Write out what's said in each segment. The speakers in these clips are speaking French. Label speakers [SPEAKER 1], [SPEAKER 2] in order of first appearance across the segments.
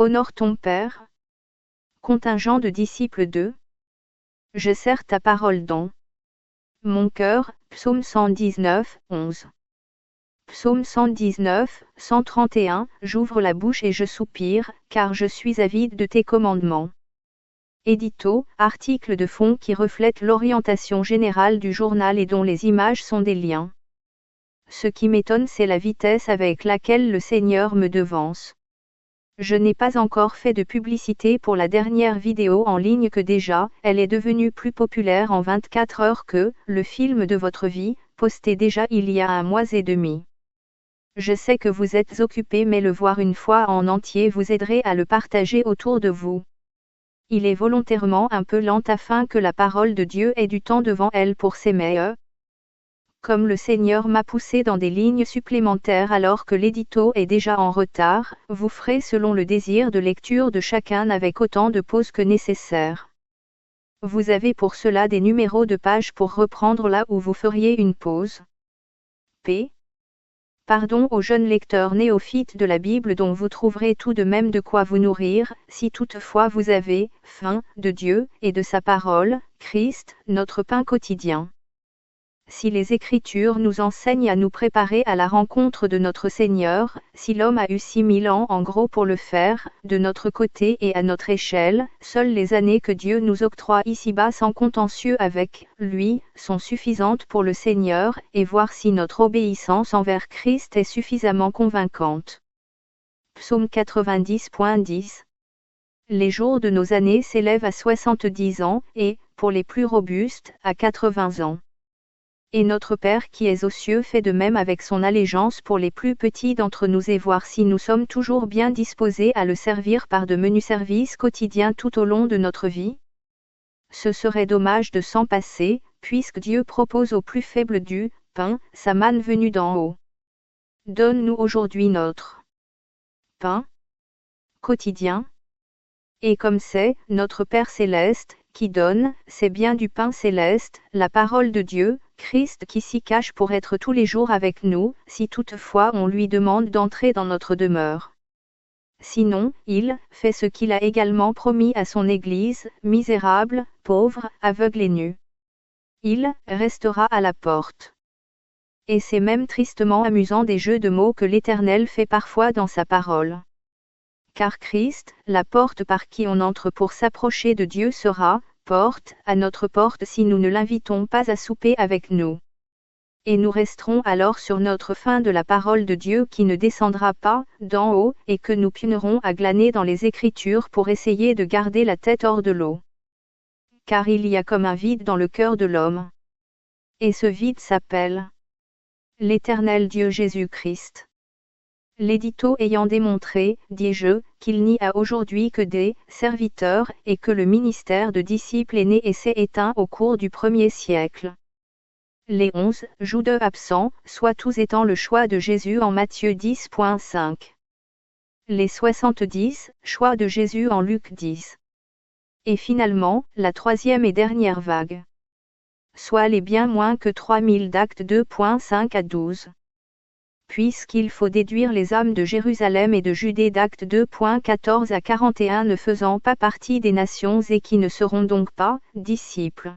[SPEAKER 1] Honore ton Père. Contingent de disciples 2. Je serre ta parole dans mon cœur, Psaume 119, 11. Psaume 119, 131, J'ouvre la bouche et je soupire, car je suis avide de tes commandements. Édito, article de fond qui reflète l'orientation générale du journal et dont les images sont des liens. Ce qui m'étonne, c'est la vitesse avec laquelle le Seigneur me devance. Je n'ai pas encore fait de publicité pour la dernière vidéo en ligne que déjà, elle est devenue plus populaire en 24 heures que le film de votre vie, posté déjà il y a 1 mois et demi. Je sais que vous êtes occupé, mais le voir une fois en entier vous aiderait à le partager autour de vous. Il est volontairement un peu lent afin que la parole de Dieu ait du temps devant elle pour s'aimer. Comme le Seigneur m'a poussé dans des lignes supplémentaires alors que l'édito est déjà en retard, vous ferez selon le désir de lecture de chacun avec autant de pauses que nécessaire. Vous avez pour cela des numéros de pages pour reprendre là où vous feriez une pause. Pardon aux jeunes lecteurs néophytes de la Bible dont vous trouverez tout de même de quoi vous nourrir, si toutefois vous avez faim de Dieu et de sa parole, Christ, notre pain quotidien. Si les Écritures nous enseignent à nous préparer à la rencontre de notre Seigneur, si l'homme a eu 6000 ans en gros pour le faire, de notre côté et à notre échelle, seules les années que Dieu nous octroie ici-bas sans contentieux avec lui, sont suffisantes pour le Seigneur, et voir si notre obéissance envers Christ est suffisamment convaincante. Psaume 90.10. Les jours de nos années s'élèvent à 70 ans, et, pour les plus robustes, à 80 ans. Et notre Père qui est aux cieux fait de même avec son allégeance pour les plus petits d'entre nous, et voir si nous sommes toujours bien disposés à le servir par de menus services quotidiens tout au long de notre vie. Ce serait dommage de s'en passer, puisque Dieu propose aux plus faibles du pain, sa manne venue d'en haut. Donne-nous aujourd'hui notre pain quotidien. Et comme c'est notre Père céleste qui donne, c'est bien du pain céleste, la parole de Dieu, Christ qui s'y cache pour être tous les jours avec nous, si toutefois on lui demande d'entrer dans notre demeure. Sinon, il fait ce qu'il a également promis à son Église, misérable, pauvre, aveugle et nu. Il restera à la porte. Et c'est même tristement amusant des jeux de mots que l'Éternel fait parfois dans sa parole. Car Christ, la porte par qui on entre pour s'approcher de Dieu sera, porte, à notre porte si nous ne l'invitons pas à souper avec nous. Et nous resterons alors sur notre faim de la parole de Dieu qui ne descendra pas d'en haut, et que nous pionnerons à glaner dans les Écritures pour essayer de garder la tête hors de l'eau. Car il y a comme un vide dans le cœur de l'homme. Et ce vide s'appelle l'Éternel Dieu Jésus-Christ. L'édito ayant démontré, dis-je, qu'il n'y a aujourd'hui que des serviteurs, et que le ministère de disciples est né et s'est éteint au cours du 1er siècle. Les 11 Judes absents, soit tous étant le choix de Jésus en Matthieu 10.5. Les 70 choix de Jésus en Luc 10. Et finalement, la 3e et dernière vague. Soit les bien moins que 3000 d'Actes 2.5 à 12. Puisqu'il faut déduire les âmes de Jérusalem et de Judée d'Actes 2.14 à 41 ne faisant pas partie des nations et qui ne seront donc pas disciples.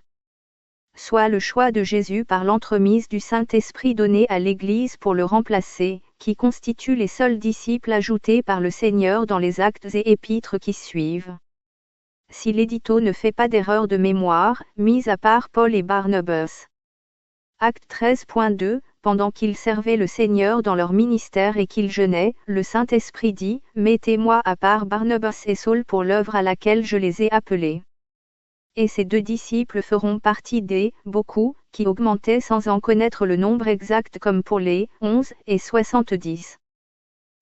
[SPEAKER 1] Soit le choix de Jésus par l'entremise du Saint-Esprit donné à l'Église pour le remplacer, qui constituent les seuls disciples ajoutés par le Seigneur dans les actes et épîtres qui suivent. Si l'édito ne fait pas d'erreur de mémoire, mis à part Paul et Barnabas. Acte 13.2, pendant qu'ils servaient le Seigneur dans leur ministère et qu'ils jeûnaient, le Saint-Esprit dit, « Mettez-moi à part Barnabas et Saul pour l'œuvre à laquelle je les ai appelés. » Et ces 2 disciples feront partie des « beaucoup » qui augmentaient sans en connaître le nombre exact comme pour les 11 et 70.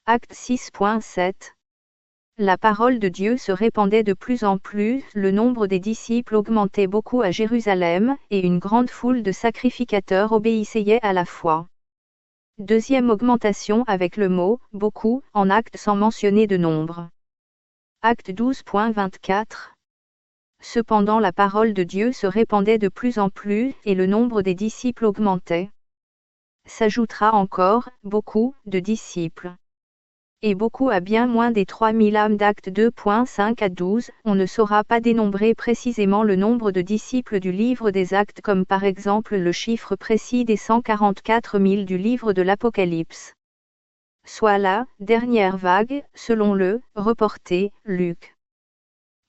[SPEAKER 1] Acte 6.7. La parole de Dieu se répandait de plus en plus, le nombre des disciples augmentait beaucoup à Jérusalem, et une grande foule de sacrificateurs obéissait à la foi. Deuxième augmentation avec le mot « beaucoup » en acte sans mentionner de nombre. Acte 12.24. Cependant la parole de Dieu se répandait de plus en plus, et le nombre des disciples augmentait. S'ajoutera encore, beaucoup, de disciples. Et beaucoup à bien moins des 3000 âmes d'Actes 2.5 à 12, on ne saura pas dénombrer précisément le nombre de disciples du livre des Actes comme par exemple le chiffre précis des 144 000 du livre de l'Apocalypse. Soit la dernière vague, selon le reporté Luc.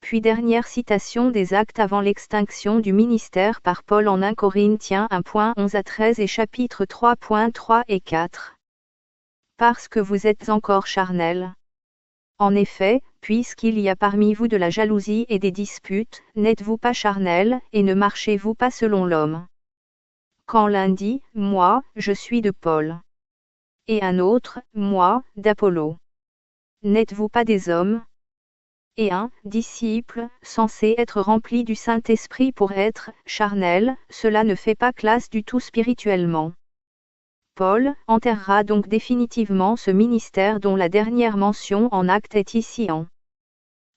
[SPEAKER 1] Puis dernière citation des Actes avant l'extinction du ministère par Paul en 1 Corinthiens 1.11 à 13 et chapitre 3.3 et 4. Parce que vous êtes encore charnels. En effet, puisqu'il y a parmi vous de la jalousie et des disputes, n'êtes-vous pas charnels, et ne marchez-vous pas selon l'homme. Quand l'un dit, moi, je suis de Paul. Et un autre, moi, d'Apollo. N'êtes-vous pas des hommes? Et un disciple, censé être rempli du Saint-Esprit pour être charnel, cela ne fait pas classe du tout spirituellement. Paul enterrera donc définitivement ce ministère dont la dernière mention en acte est ici en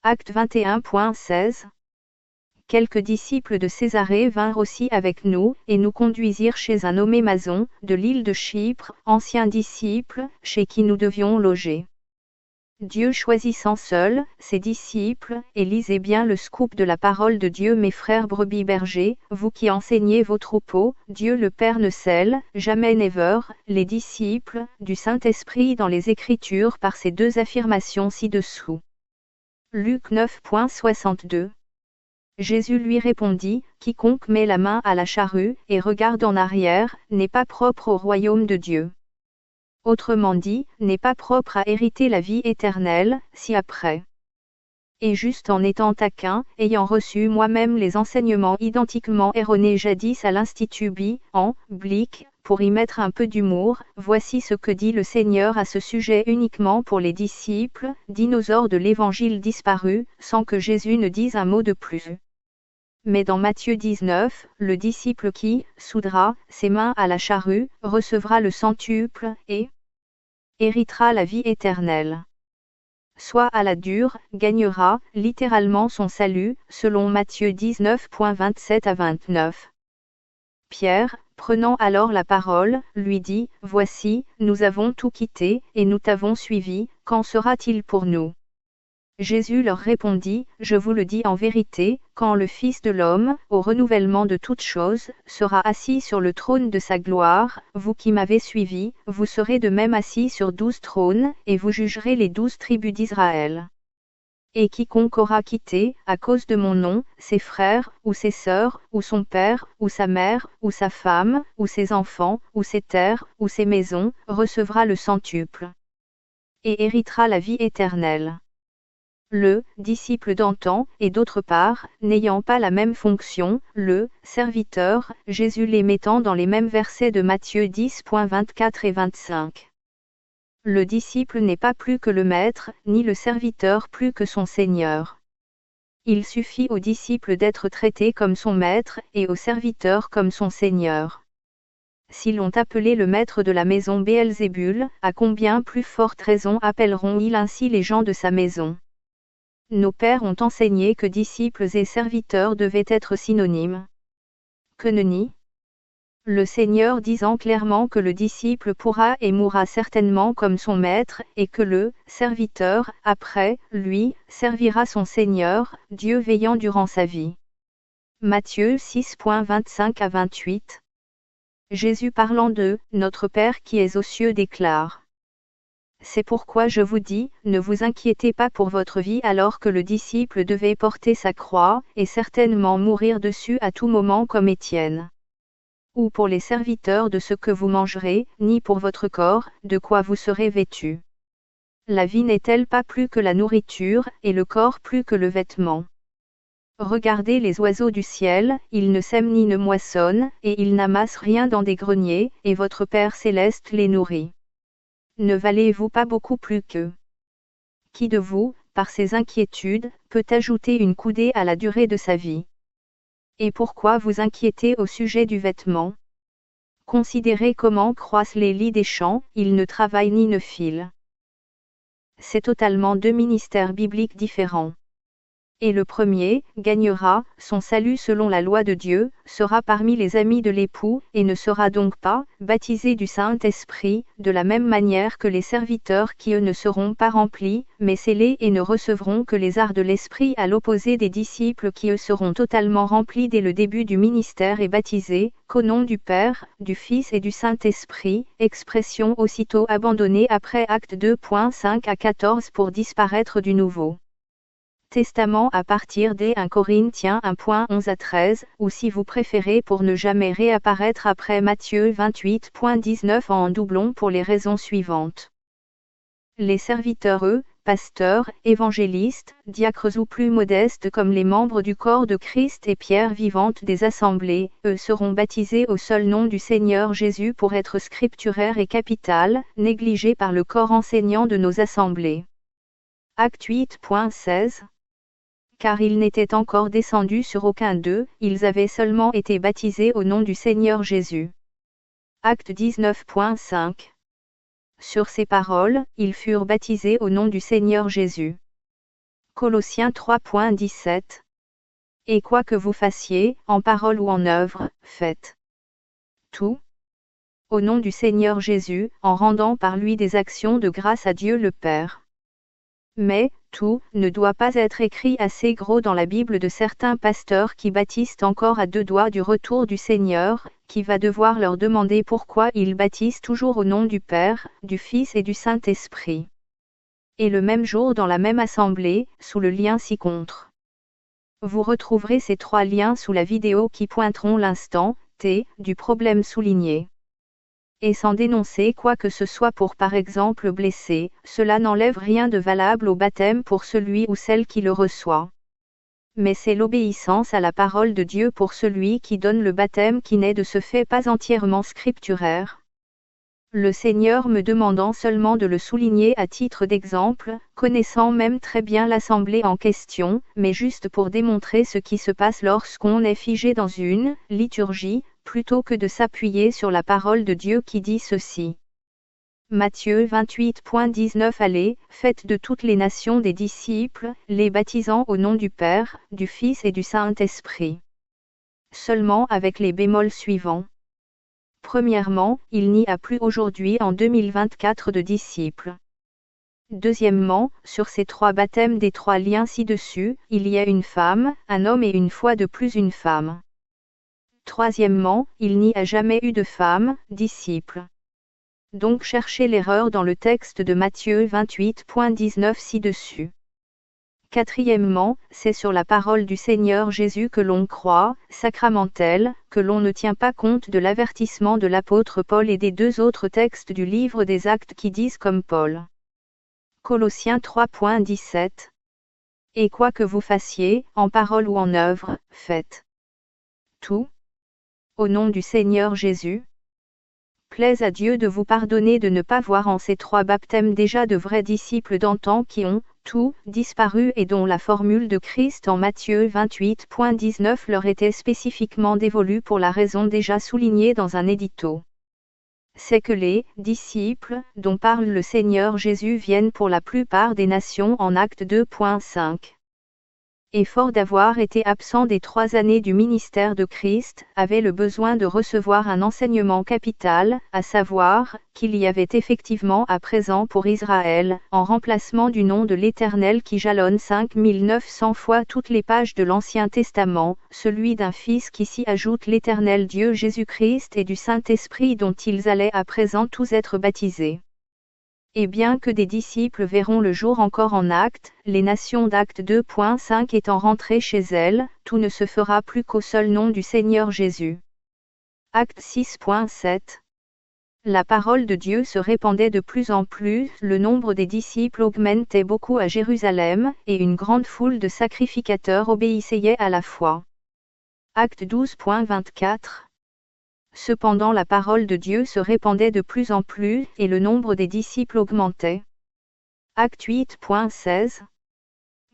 [SPEAKER 1] Acte 21.16. Quelques disciples de Césarée vinrent aussi avec nous, et nous conduisirent chez un nommé Mason, de l'île de Chypre, ancien disciple, chez qui nous devions loger. Dieu choisissant seul ses disciples, et lisez bien le scoop de la parole de Dieu mes frères brebis bergers, vous qui enseignez vos troupeaux, Dieu le Père ne scelle, jamais never, les disciples, du Saint-Esprit dans les Écritures par ces deux affirmations ci-dessous. Luc 9.62. Jésus lui répondit, quiconque met la main à la charrue, et regarde en arrière, n'est pas propre au royaume de Dieu. Autrement dit, n'est pas propre à hériter la vie éternelle, si après. Et juste en étant taquin, ayant reçu moi-même les enseignements identiquement erronés jadis à l'Institut Blic, pour y mettre un peu d'humour, voici ce que dit le Seigneur à ce sujet uniquement pour les disciples, dinosaures de l'Évangile disparus, sans que Jésus ne dise un mot de plus. Mais dans Matthieu 19, le disciple qui soudera ses mains à la charrue, recevra le centuple, et héritera la vie éternelle. Soit à la dure, gagnera, littéralement son salut, selon Matthieu 19.27 à 29. Pierre, prenant alors la parole, lui dit, voici, nous avons tout quitté, et nous t'avons suivi, qu'en sera-t-il pour nous? Jésus leur répondit, je vous le dis en vérité, quand le Fils de l'homme, au renouvellement de toutes choses, sera assis sur le trône de sa gloire, vous qui m'avez suivi, vous serez de même assis sur 12 trônes, et vous jugerez les 12 tribus d'Israël. Et quiconque aura quitté, à cause de mon nom, ses frères, ou ses sœurs, ou son père, ou sa mère, ou sa femme, ou ses enfants, ou ses terres, ou ses maisons, recevra le centuple. Et héritera la vie éternelle. Le disciple d'antan, et d'autre part, n'ayant pas la même fonction, le serviteur, Jésus les mettant dans les mêmes versets de Matthieu 10.24 et 25. Le disciple n'est pas plus que le maître, ni le serviteur plus que son Seigneur. Il suffit au disciple d'être traité comme son maître, et au serviteur comme son Seigneur. Si l'on appelait le maître de la maison Béelzébul, à combien plus forte raison appelleront-ils ainsi les gens de sa maison? Nos pères ont enseigné que disciples et serviteurs devaient être synonymes. Que nenni? Le Seigneur disant clairement que le disciple pourra et mourra certainement comme son maître, et que le serviteur, après, lui, servira son Seigneur, Dieu veillant durant sa vie. Matthieu 6.25 à 28. Jésus parlant de « Notre Père qui es aux cieux » déclare. C'est pourquoi je vous dis, ne vous inquiétez pas pour votre vie alors que le disciple devait porter sa croix, et certainement mourir dessus à tout moment comme Étienne. Ou pour les serviteurs de ce que vous mangerez, ni pour votre corps, de quoi vous serez vêtus. La vie n'est-elle pas plus que la nourriture, et le corps plus que le vêtement? Regardez les oiseaux du ciel, ils ne sèment ni ne moissonnent, et ils n'amassent rien dans des greniers, et votre Père céleste les nourrit. Ne valez-vous pas beaucoup plus qu'eux? Qui de vous, par ses inquiétudes, peut ajouter une coudée à la durée de sa vie? Et pourquoi vous inquiétez au sujet du vêtement? Considérez comment croissent les lys des champs, ils ne travaillent ni ne filent. C'est totalement deux ministères bibliques différents. Et le premier gagnera son salut selon la loi de Dieu, sera parmi les amis de l'époux, et ne sera donc pas baptisé du Saint-Esprit, de la même manière que les serviteurs qui eux ne seront pas remplis, mais scellés et ne recevront que les arts de l'Esprit, à l'opposé des disciples qui eux seront totalement remplis dès le début du ministère et baptisés, qu'au nom du Père, du Fils et du Saint-Esprit, expression aussitôt abandonnée après Actes 2.5 à 14 pour disparaître du Nouveau Testament à partir des 1 Corinthiens 1.11 à 13, ou si vous préférez pour ne jamais réapparaître après Matthieu 28.19 en doublon pour les raisons suivantes. Les serviteurs pasteurs, évangélistes, diacres ou plus modestes comme les membres du corps de Christ et pierres vivantes des assemblées, seront baptisés au seul nom du Seigneur Jésus pour être scripturaire et capital, négligés par le corps enseignant de nos assemblées. Acte 8.16 Car ils n'étaient encore descendus sur aucun d'eux, ils avaient seulement été baptisés au nom du Seigneur Jésus. Acte 19.5 Sur ces paroles, ils furent baptisés au nom du Seigneur Jésus. Colossiens 3.17 Et quoi que vous fassiez, en parole ou en œuvre, faites tout au nom du Seigneur Jésus, en rendant par lui des actions de grâce à Dieu le Père. Mais, tout ne doit pas être écrit assez gros dans la Bible de certains pasteurs qui baptisent encore à 2 doigts du retour du Seigneur, qui va devoir leur demander pourquoi ils baptisent toujours au nom du Père, du Fils et du Saint-Esprit. Et le même jour dans la même assemblée, sous le lien ci-contre. Vous retrouverez ces 3 liens sous la vidéo qui pointeront l'instant T du problème souligné. Et sans dénoncer quoi que ce soit pour par exemple blesser, cela n'enlève rien de valable au baptême pour celui ou celle qui le reçoit. Mais c'est l'obéissance à la parole de Dieu pour celui qui donne le baptême qui n'est de ce fait pas entièrement scripturaire. Le Seigneur me demandant seulement de le souligner à titre d'exemple, connaissant même très bien l'assemblée en question, mais juste pour démontrer ce qui se passe lorsqu'on est figé dans une liturgie, plutôt que de s'appuyer sur la parole de Dieu qui dit ceci. Matthieu 28.19 Allez, faites de toutes les nations des disciples, les baptisant au nom du Père, du Fils et du Saint-Esprit. Seulement avec les bémols suivants. Premièrement, il n'y a plus aujourd'hui en 2024 de disciples. Deuxièmement, sur ces 3 baptêmes des 3 liens ci-dessus, il y a une femme, un homme et une fois de plus une femme. Troisièmement, il n'y a jamais eu de femme, disciple. Donc cherchez l'erreur dans le texte de Matthieu 28.19 ci-dessus. Quatrièmement, c'est sur la parole du Seigneur Jésus que l'on croit, sacramentelle, que l'on ne tient pas compte de l'avertissement de l'apôtre Paul et des 2 autres textes du livre des Actes qui disent comme Paul. Colossiens 3.17 Et quoi que vous fassiez, en parole ou en œuvre, faites tout au nom du Seigneur Jésus. Plaise à Dieu de vous pardonner de ne pas voir en ces 3 baptêmes déjà de vrais disciples d'antan qui ont tout disparu et dont la formule de Christ en Matthieu 28.19 leur était spécifiquement dévolue pour la raison déjà soulignée dans un édito. C'est que les disciples dont parle le Seigneur Jésus viennent pour la plupart des nations en Acte 2.5. Et fort d'avoir été absent des 3 années du ministère de Christ, avait le besoin de recevoir un enseignement capital, à savoir, qu'il y avait effectivement à présent pour Israël, en remplacement du nom de l'Éternel qui jalonne 5900 fois toutes les pages de l'Ancien Testament, celui d'un Fils qui s'y ajoute l'Éternel Dieu Jésus-Christ et du Saint-Esprit dont ils allaient à présent tous être baptisés. Et bien que des disciples verront le jour encore en Actes, les nations d'Acte 2.5 étant rentrées chez elles, tout ne se fera plus qu'au seul nom du Seigneur Jésus. Acte 6.7 La parole de Dieu se répandait de plus en plus, le nombre des disciples augmentait beaucoup à Jérusalem, et une grande foule de sacrificateurs obéissait à la foi. Acte 12.24 Cependant la parole de Dieu se répandait de plus en plus, et le nombre des disciples augmentait. Acte 8.16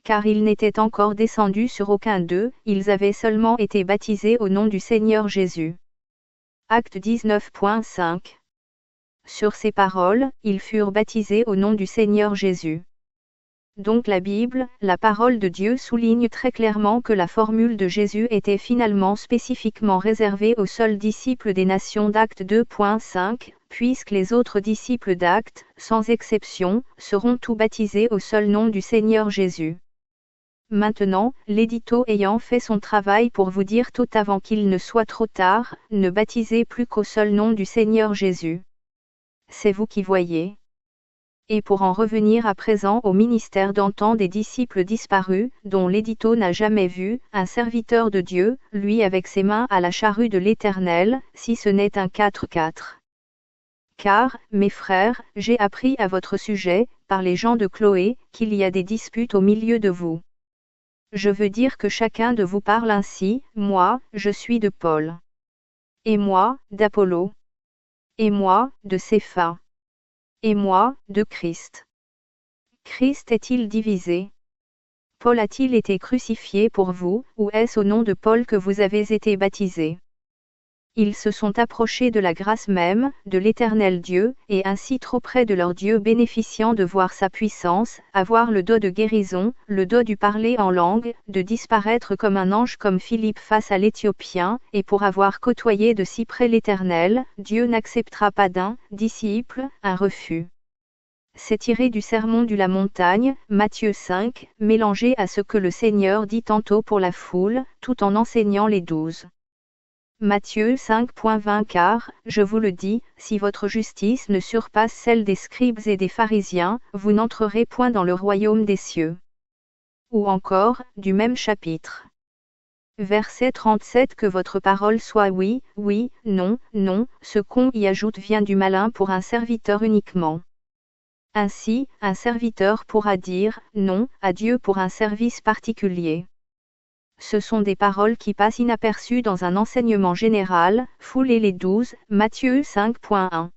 [SPEAKER 1] Car ils n'étaient encore descendus sur aucun d'eux, ils avaient seulement été baptisés au nom du Seigneur Jésus. Acte 19.5 Sur ces paroles, ils furent baptisés au nom du Seigneur Jésus. Donc la Bible, la parole de Dieu souligne très clairement que la formule de Jésus était finalement spécifiquement réservée aux seuls disciples des nations d'Actes 2.5, puisque les autres disciples d'Actes, sans exception, seront tous baptisés au seul nom du Seigneur Jésus. Maintenant, l'édito ayant fait son travail pour vous dire tout avant qu'il ne soit trop tard, ne baptisez plus qu'au seul nom du Seigneur Jésus. C'est vous qui voyez. Et pour en revenir à présent au ministère d'antan des disciples disparus, dont l'édito n'a jamais vu, un serviteur de Dieu, lui avec ses mains à la charrue de l'Éternel, si ce n'est un 4-4. Car, mes frères, j'ai appris à votre sujet, par les gens de Chloé, qu'il y a des disputes au milieu de vous. Je veux dire que chacun de vous parle ainsi, moi, je suis de Paul. Et moi, d'Apollo. Et moi, de Cépha. Et moi, de Christ. Christ est-il divisé? Paul a-t-il été crucifié pour vous, ou est-ce au nom de Paul que vous avez été baptisés? Ils se sont approchés de la grâce même, de l'Éternel Dieu, et ainsi trop près de leur Dieu bénéficiant de voir sa puissance, avoir le don de guérison, le don du parler en langue, de disparaître comme un ange comme Philippe face à l'Éthiopien, et pour avoir côtoyé de si près l'Éternel, Dieu n'acceptera pas d'un disciple un refus. C'est tiré du sermon de la montagne, Matthieu 5, mélangé à ce que le Seigneur dit tantôt pour la foule, tout en enseignant les 12. Matthieu 5.20 Car, je vous le dis, si votre justice ne surpasse celle des scribes et des pharisiens, vous n'entrerez point dans le royaume des cieux. Ou encore, du même chapitre. Verset 37 Que votre parole soit oui, oui, non, non, ce qu'on y ajoute vient du malin pour un serviteur uniquement. Ainsi, un serviteur pourra dire non à Dieu pour un service particulier. Ce sont des paroles qui passent inaperçues dans un enseignement général, foulez les 12, Matthieu 5.1.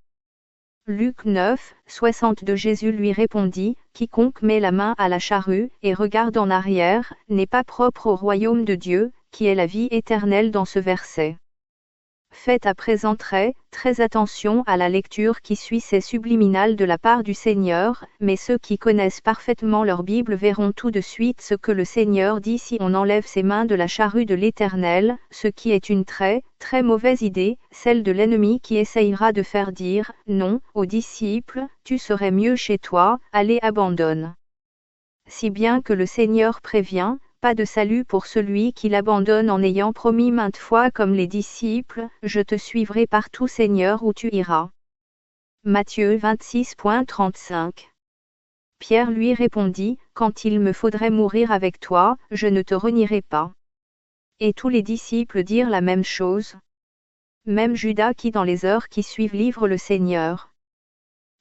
[SPEAKER 1] Luc 9, 62 Jésus lui répondit, quiconque met la main à la charrue, et regarde en arrière, n'est pas propre au royaume de Dieu, qui est la vie éternelle dans ce verset. Faites à présent très attention à la lecture qui suit, c'est subliminal de la part du Seigneur, mais ceux qui connaissent parfaitement leur Bible verront tout de suite ce que le Seigneur dit si on enlève ses mains de la charrue de l'Éternel, ce qui est une très mauvaise idée, celle de l'ennemi qui essayera de faire dire non aux disciples, tu serais mieux chez toi, allez abandonne. Si bien que le Seigneur prévient, pas de salut pour celui qui l'abandonne en ayant promis maintes fois comme les disciples, je te suivrai partout Seigneur où tu iras. Matthieu 26.35. Pierre lui répondit, quand il me faudrait mourir avec toi, je ne te renierai pas. Et tous les disciples dirent la même chose. Même Judas qui dans les heures qui suivent livre le Seigneur.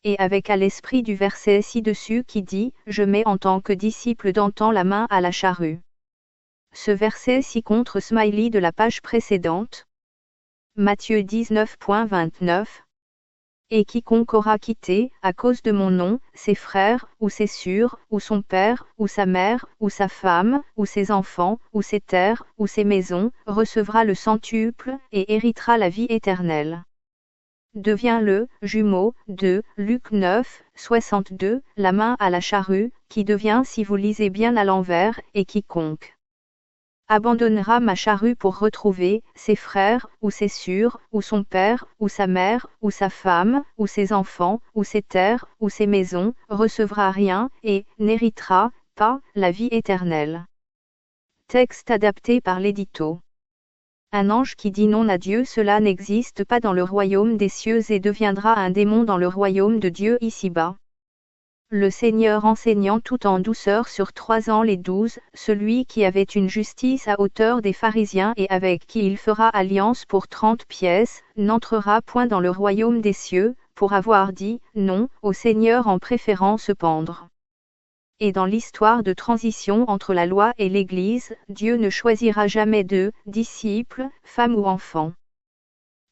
[SPEAKER 1] Et avec à l'esprit du verset ci-dessus qui dit, je mets en tant que disciple d'antan la main à la charrue. Ce verset ci contre smiley de la page précédente. Matthieu 19.29. Et quiconque aura quitté, à cause de mon nom, ses frères, ou ses sœurs, ou son père, ou sa mère, ou sa femme, ou ses enfants, ou ses terres, ou ses maisons, recevra le centuple, et héritera la vie éternelle. Devient le jumeau de Luc 9, 62, la main à la charrue, qui devient si vous lisez bien à l'envers, et quiconque abandonnera ma charrue pour retrouver ses frères, ou ses sœurs, ou son père, ou sa mère, ou sa femme, ou ses enfants, ou ses terres, ou ses maisons, recevra rien, et n'héritera pas la vie éternelle. Texte adapté par l'édito. Un ange qui dit non à Dieu, cela n'existe pas dans le royaume des cieux et deviendra un démon dans le royaume de Dieu ici-bas. Le Seigneur enseignant tout en douceur sur 3 ans les 12, celui qui avait une justice à hauteur des pharisiens et avec qui il fera alliance pour 30 pièces, n'entrera point dans le royaume des cieux, pour avoir dit non au Seigneur en préférant se pendre. Et dans l'histoire de transition entre la loi et l'Église, Dieu ne choisira jamais de disciples, femmes ou enfants.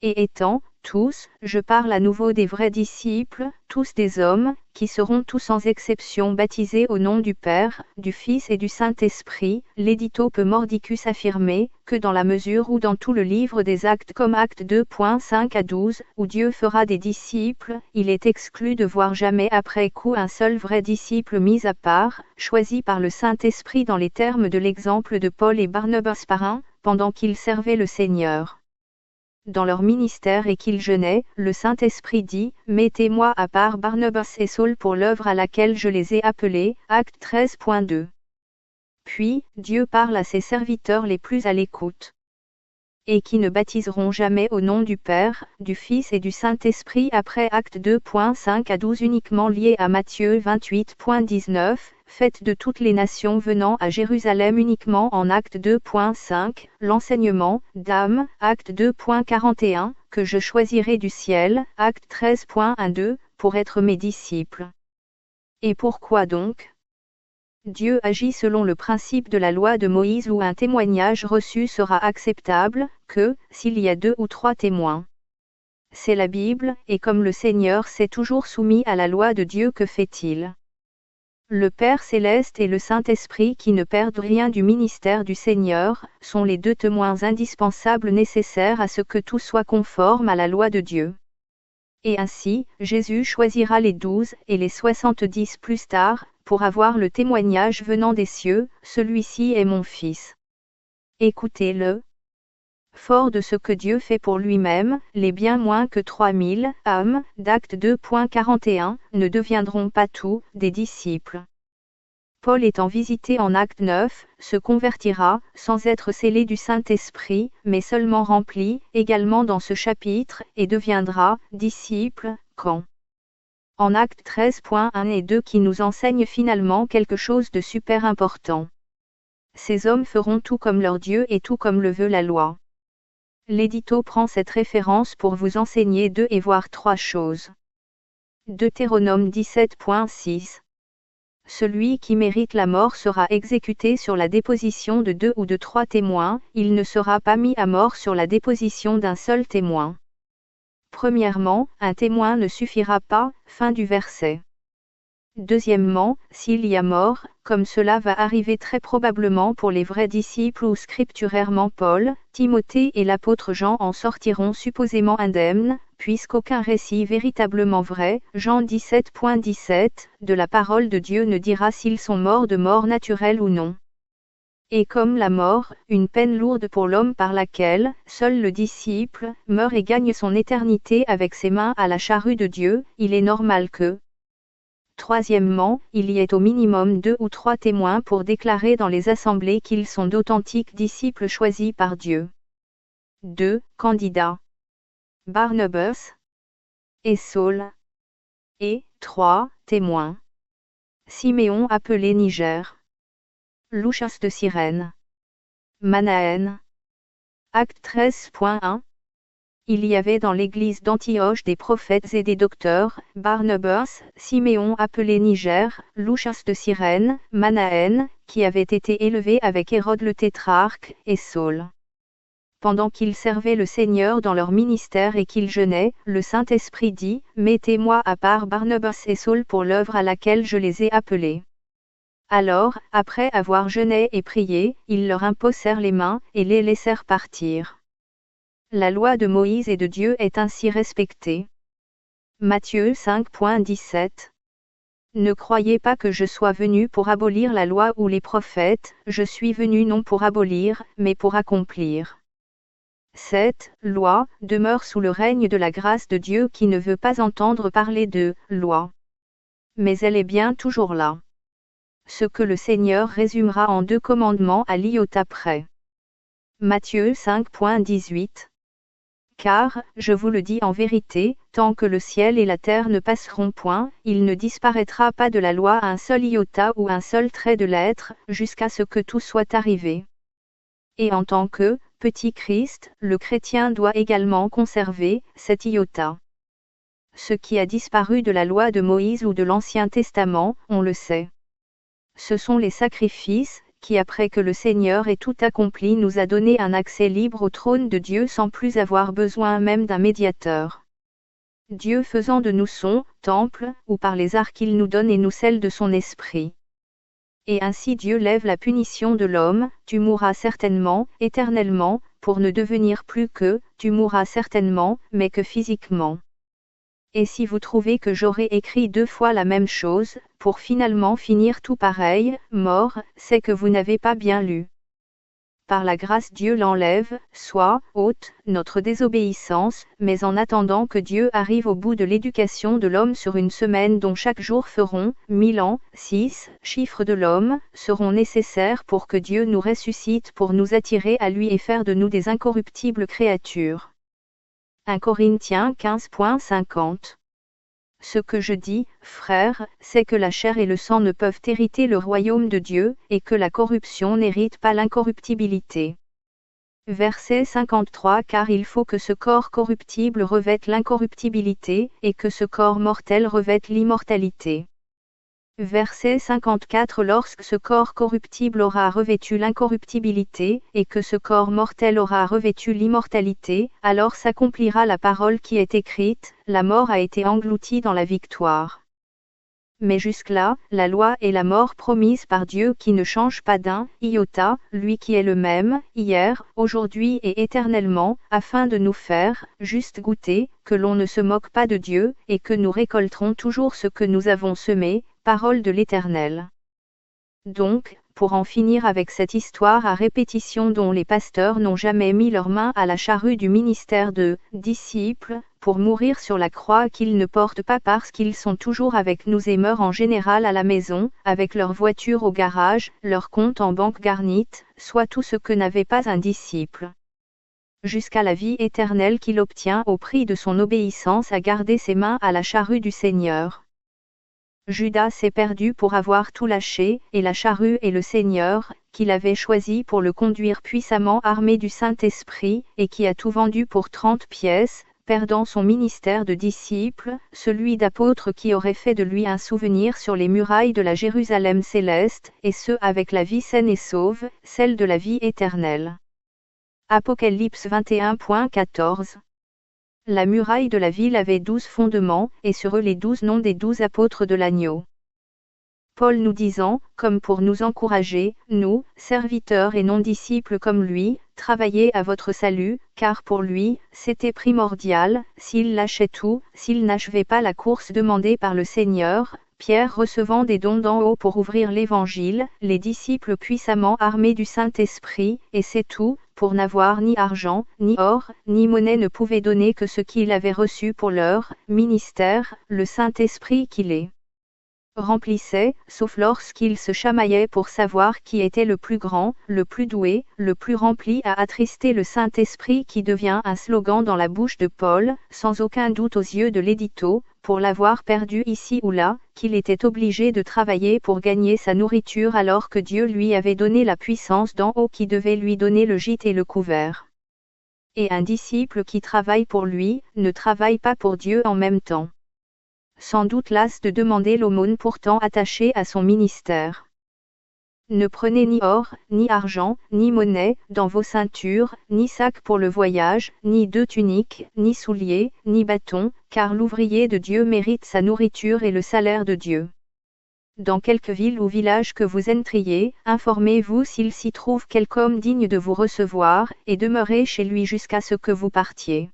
[SPEAKER 1] Et étant, tous, je parle à nouveau des vrais disciples, tous des hommes, qui seront tous sans exception baptisés au nom du Père, du Fils et du Saint-Esprit, l'édito peut mordicus affirmer, que dans la mesure où dans tout le livre des Actes comme Actes 2.5 à 12, où Dieu fera des disciples, il est exclu de voir jamais après coup un seul vrai disciple mis à part, choisi par le Saint-Esprit dans les termes de l'exemple de Paul et Barnabas parrain, pendant qu'ils servaient le Seigneur. Dans leur ministère et qu'ils jeûnaient, le Saint-Esprit dit, « Mettez-moi à part Barnabas et Saul pour l'œuvre à laquelle je les ai appelés » Acte 13.2. Puis, Dieu parle à ses serviteurs les plus à l'écoute. Et qui ne baptiseront jamais au nom du Père, du Fils et du Saint-Esprit après Acte 2.5 à 12 uniquement lié à Matthieu 28.19, faites de toutes les nations venant à Jérusalem uniquement en Acte 2.5, l'enseignement, d'âme, Acte 2.41, que je choisirai du ciel, Acte 13.12, pour être mes disciples. Et pourquoi donc ? Dieu agit selon le principe de la loi de Moïse où un témoignage reçu sera acceptable, que, s'il y a 2 ou 3 témoins. C'est la Bible, et comme le Seigneur s'est toujours soumis à la loi de Dieu, que fait-il ? Le Père céleste et le Saint-Esprit qui ne perdent rien du ministère du Seigneur, sont les 2 témoins indispensables nécessaires à ce que tout soit conforme à la loi de Dieu. Et ainsi, Jésus choisira les 12 et les 70 plus tard, pour avoir le témoignage venant des cieux, celui-ci est mon Fils. Écoutez-le. Fort de ce que Dieu fait pour lui-même, les bien moins que 3000 âmes, d'Acte 2.41, ne deviendront pas tous des disciples. Paul étant visité en Acte 9, se convertira, sans être scellé du Saint-Esprit, mais seulement rempli, également dans ce chapitre, et deviendra disciple, quand en Acte 13.1 et 2 qui nous enseigne finalement quelque chose de super important. Ces hommes feront tout comme leur Dieu et tout comme le veut la loi. L'édito prend cette référence pour vous enseigner 2 et voire 3 choses. Deutéronome 17.6. Celui qui mérite la mort sera exécuté sur la déposition de 2 ou de 3 témoins, il ne sera pas mis à mort sur la déposition d'un seul témoin. Premièrement, un témoin ne suffira pas, fin du verset. Deuxièmement, s'il y a mort, comme cela va arriver très probablement pour les vrais disciples ou scripturairement Paul, Timothée et l'apôtre Jean en sortiront supposément indemnes, puisqu'aucun récit véritablement vrai, Jean 17.17, de la parole de Dieu ne dira s'ils sont morts de mort naturelle ou non. Et comme la mort, une peine lourde pour l'homme par laquelle, seul le disciple, meurt et gagne son éternité avec ses mains à la charrue de Dieu, il est normal que. Troisièmement, il y ait au minimum 2 ou 3 témoins pour déclarer dans les assemblées qu'ils sont d'authentiques disciples choisis par Dieu. 2 candidats. Barnabas et Saul. Et 3 témoins. Siméon appelé Niger. Lucius de Cyrène. Manaën. Acte 13.1. Il y avait dans l'église d'Antioche des prophètes et des docteurs, Barnabas, Siméon appelé Niger, Lucius de Cyrène, Manaën, qui avaient été élevés avec Hérode le tétrarque, et Saul. Pendant qu'ils servaient le Seigneur dans leur ministère et qu'ils jeûnaient, le Saint-Esprit dit, « Mettez-moi à part Barnabas et Saul pour l'œuvre à laquelle je les ai appelés. » Alors, après avoir jeûné et prié, ils leur imposèrent les mains, et les laissèrent partir. La loi de Moïse et de Dieu est ainsi respectée. Matthieu 5.17. Ne croyez pas que je sois venu pour abolir la loi ou les prophètes, je suis venu non pour abolir, mais pour accomplir. Cette loi demeure sous le règne de la grâce de Dieu qui ne veut pas entendre parler de loi. Mais elle est bien toujours là. Ce que le Seigneur résumera en 2 commandements à l'iota près. Matthieu 5.18. Car, je vous le dis en vérité, tant que le ciel et la terre ne passeront point, il ne disparaîtra pas de la loi un seul iota ou un seul trait de l'être, jusqu'à ce que tout soit arrivé. Et en tant que petit Christ, le chrétien doit également conserver cet iota. Ce qui a disparu de la loi de Moïse ou de l'Ancien Testament, on le sait. Ce sont les sacrifices, qui après que le Seigneur ait tout accompli nous a donné un accès libre au trône de Dieu sans plus avoir besoin même d'un médiateur. Dieu faisant de nous son temple, ou par les arts qu'il nous donne et nous scelle de son esprit. Et ainsi Dieu lève la punition de l'homme, tu mourras certainement, éternellement, pour ne devenir plus que, tu mourras certainement, mais que physiquement. Et si vous trouvez que j'aurais écrit 2 fois la même chose, pour finalement finir tout pareil, mort, c'est que vous n'avez pas bien lu. Par la grâce Dieu l'enlève, soit, ôte, notre désobéissance, mais en attendant que Dieu arrive au bout de l'éducation de l'homme sur une semaine dont chaque jour feront, 1000 ans, 6, chiffres de l'homme, seront nécessaires pour que Dieu nous ressuscite pour nous attirer à lui et faire de nous des incorruptibles créatures. 1 Corinthiens 15.50. Ce que je dis, frères, c'est que la chair et le sang ne peuvent hériter le royaume de Dieu, et que la corruption n'hérite pas l'incorruptibilité. Verset 53. Car il faut que ce corps corruptible revête l'incorruptibilité, et que ce corps mortel revête l'immortalité. Verset 54. Lorsque ce corps corruptible aura revêtu l'incorruptibilité, et que ce corps mortel aura revêtu l'immortalité, alors s'accomplira la parole qui est écrite, la mort a été engloutie dans la victoire. Mais jusque-là, la loi est la mort promise par Dieu qui ne change pas d'un iota, lui qui est le même, hier, aujourd'hui et éternellement, afin de nous faire, juste goûter, que l'on ne se moque pas de Dieu, et que nous récolterons toujours ce que nous avons semé, parole de l'Éternel. Donc, pour en finir avec cette histoire à répétition dont les pasteurs n'ont jamais mis leurs mains à la charrue du ministère de disciples, pour mourir sur la croix qu'ils ne portent pas parce qu'ils sont toujours avec nous et meurent en général à la maison, avec leur voiture au garage, leur compte en banque garnite, soit tout ce que n'avait pas un disciple. Jusqu'à la vie éternelle qu'il obtient au prix de son obéissance à garder ses mains à la charrue du Seigneur. Judas s'est perdu pour avoir tout lâché, et la charrue et le Seigneur, qu'il avait choisi pour le conduire puissamment armé du Saint-Esprit, et qui a tout vendu pour 30 pièces, perdant son ministère de disciple, celui d'apôtre qui aurait fait de lui un souvenir sur les murailles de la Jérusalem céleste, et ce avec la vie saine et sauve, celle de la vie éternelle. Apocalypse 21.14. La muraille de la ville avait 12 fondements, et sur eux les 12 noms des 12 apôtres de l'agneau. Paul nous disant, comme pour nous encourager, nous, serviteurs et non-disciples comme lui, travaillez à votre salut, car pour lui, c'était primordial, s'il lâchait tout, s'il n'achevait pas la course demandée par le Seigneur, Pierre recevant des dons d'en haut pour ouvrir l'Évangile, les disciples puissamment armés du Saint-Esprit, et c'est tout, pour n'avoir ni argent, ni or, ni monnaie ne pouvaient donner que ce qu'ils avaient reçu pour leur ministère, le Saint-Esprit qui les remplissait, sauf lorsqu'ils se chamaillaient pour savoir qui était le plus grand, le plus doué, le plus rempli à attrister le Saint-Esprit qui devient un slogan dans la bouche de Paul, sans aucun doute aux yeux de l'édito, pour l'avoir perdu ici ou là, qu'il était obligé de travailler pour gagner sa nourriture alors que Dieu lui avait donné la puissance d'en haut qui devait lui donner le gîte et le couvert. Et un disciple qui travaille pour lui, ne travaille pas pour Dieu en même temps. Sans doute las de demander l'aumône pourtant attachée à son ministère. Ne prenez ni or, ni argent, ni monnaie, dans vos ceintures, ni sac pour le voyage, ni 2 tuniques, ni souliers, ni bâtons, car l'ouvrier de Dieu mérite sa nourriture et le salaire de Dieu. Dans quelque ville ou village que vous entriez, informez-vous s'il s'y trouve quelque homme digne de vous recevoir, et demeurez chez lui jusqu'à ce que vous partiez.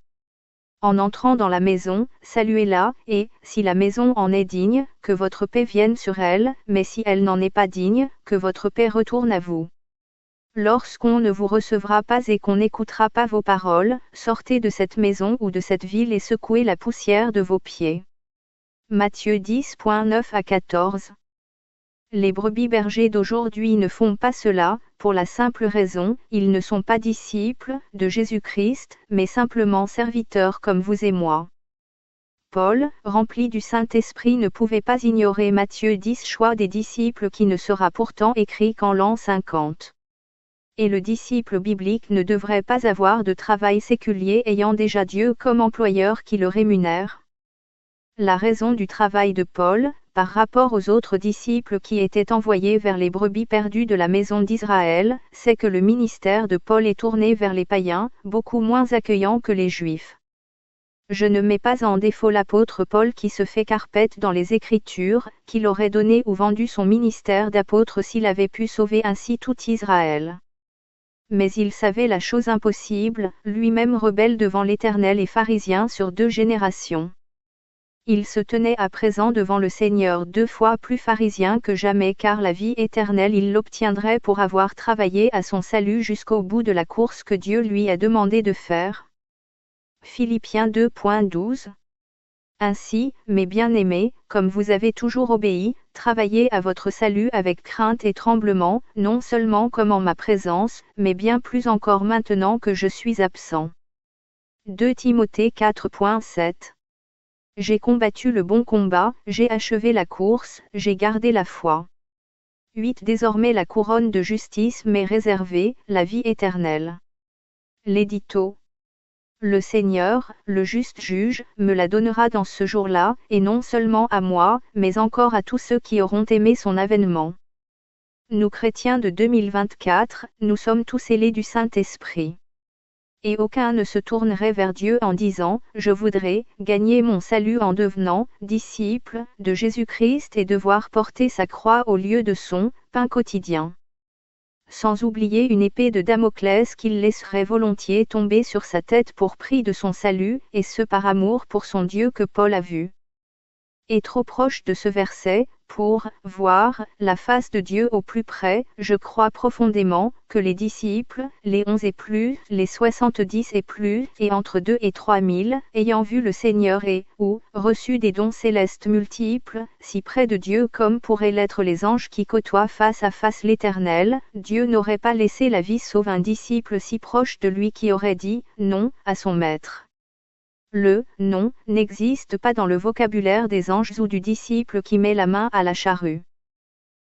[SPEAKER 1] En entrant dans la maison, saluez-la, et, si la maison en est digne, que votre paix vienne sur elle, mais si elle n'en est pas digne, que votre paix retourne à vous. Lorsqu'on ne vous recevra pas et qu'on n'écoutera pas vos paroles, sortez de cette maison ou de cette ville et secouez la poussière de vos pieds. Matthieu 10.9 à 14. Les brebis bergers d'aujourd'hui ne font pas cela, pour la simple raison, ils ne sont pas disciples de Jésus-Christ, mais simplement serviteurs comme vous et moi. Paul, rempli du Saint-Esprit, ne pouvait pas ignorer Matthieu 10 choix des disciples qui ne sera pourtant écrit qu'en l'an 50. Et le disciple biblique ne devrait pas avoir de travail séculier ayant déjà Dieu comme employeur qui le rémunère. La raison du travail de Paul, par rapport aux autres disciples qui étaient envoyés vers les brebis perdues de la maison d'Israël, c'est que le ministère de Paul est tourné vers les païens, beaucoup moins accueillant que les Juifs. Je ne mets pas en défaut l'apôtre Paul qui se fait carpette dans les Écritures, qu'il aurait donné ou vendu son ministère d'apôtre s'il avait pu sauver ainsi tout Israël. Mais il savait la chose impossible, lui-même rebelle devant l'Éternel et pharisien sur 2 générations. Il se tenait à présent devant le Seigneur 2 fois plus pharisien que jamais car la vie éternelle il l'obtiendrait pour avoir travaillé à son salut jusqu'au bout de la course que Dieu lui a demandé de faire. Philippiens 2.12. Ainsi, mes bien-aimés, comme vous avez toujours obéi, travaillez à votre salut avec crainte et tremblement, non seulement comme en ma présence, mais bien plus encore maintenant que je suis absent. 2 Timothée 4.7. J'ai combattu le bon combat, j'ai achevé la course, j'ai gardé la foi. 8 Désormais la couronne de justice m'est réservée, la vie éternelle. L'édito. Le Seigneur, le juste juge, me la donnera dans ce jour-là, et non seulement à moi, mais encore à tous ceux qui auront aimé son avènement. Nous chrétiens de 2024, nous sommes tous ailés du Saint-Esprit. Et aucun ne se tournerait vers Dieu en disant « Je voudrais gagner mon salut en devenant disciple de Jésus-Christ et devoir porter sa croix au lieu de son pain quotidien. » Sans oublier une épée de Damoclès qu'il laisserait volontiers tomber sur sa tête pour prix de son salut, et ce par amour pour son Dieu que Paul a vu. Et trop proche de ce verset, pour voir la face de Dieu au plus près, je crois profondément que les disciples, les 11 et plus, les 70 et plus, et entre 2 et 3 000, ayant vu le Seigneur et, ou, reçu des dons célestes multiples, si près de Dieu comme pourraient l'être les anges qui côtoient face à face l'Éternel, Dieu n'aurait pas laissé la vie sauve un disciple si proche de lui qui aurait dit « non » à son maître. Le « non » n'existe pas dans le vocabulaire des anges ou du disciple qui met la main à la charrue.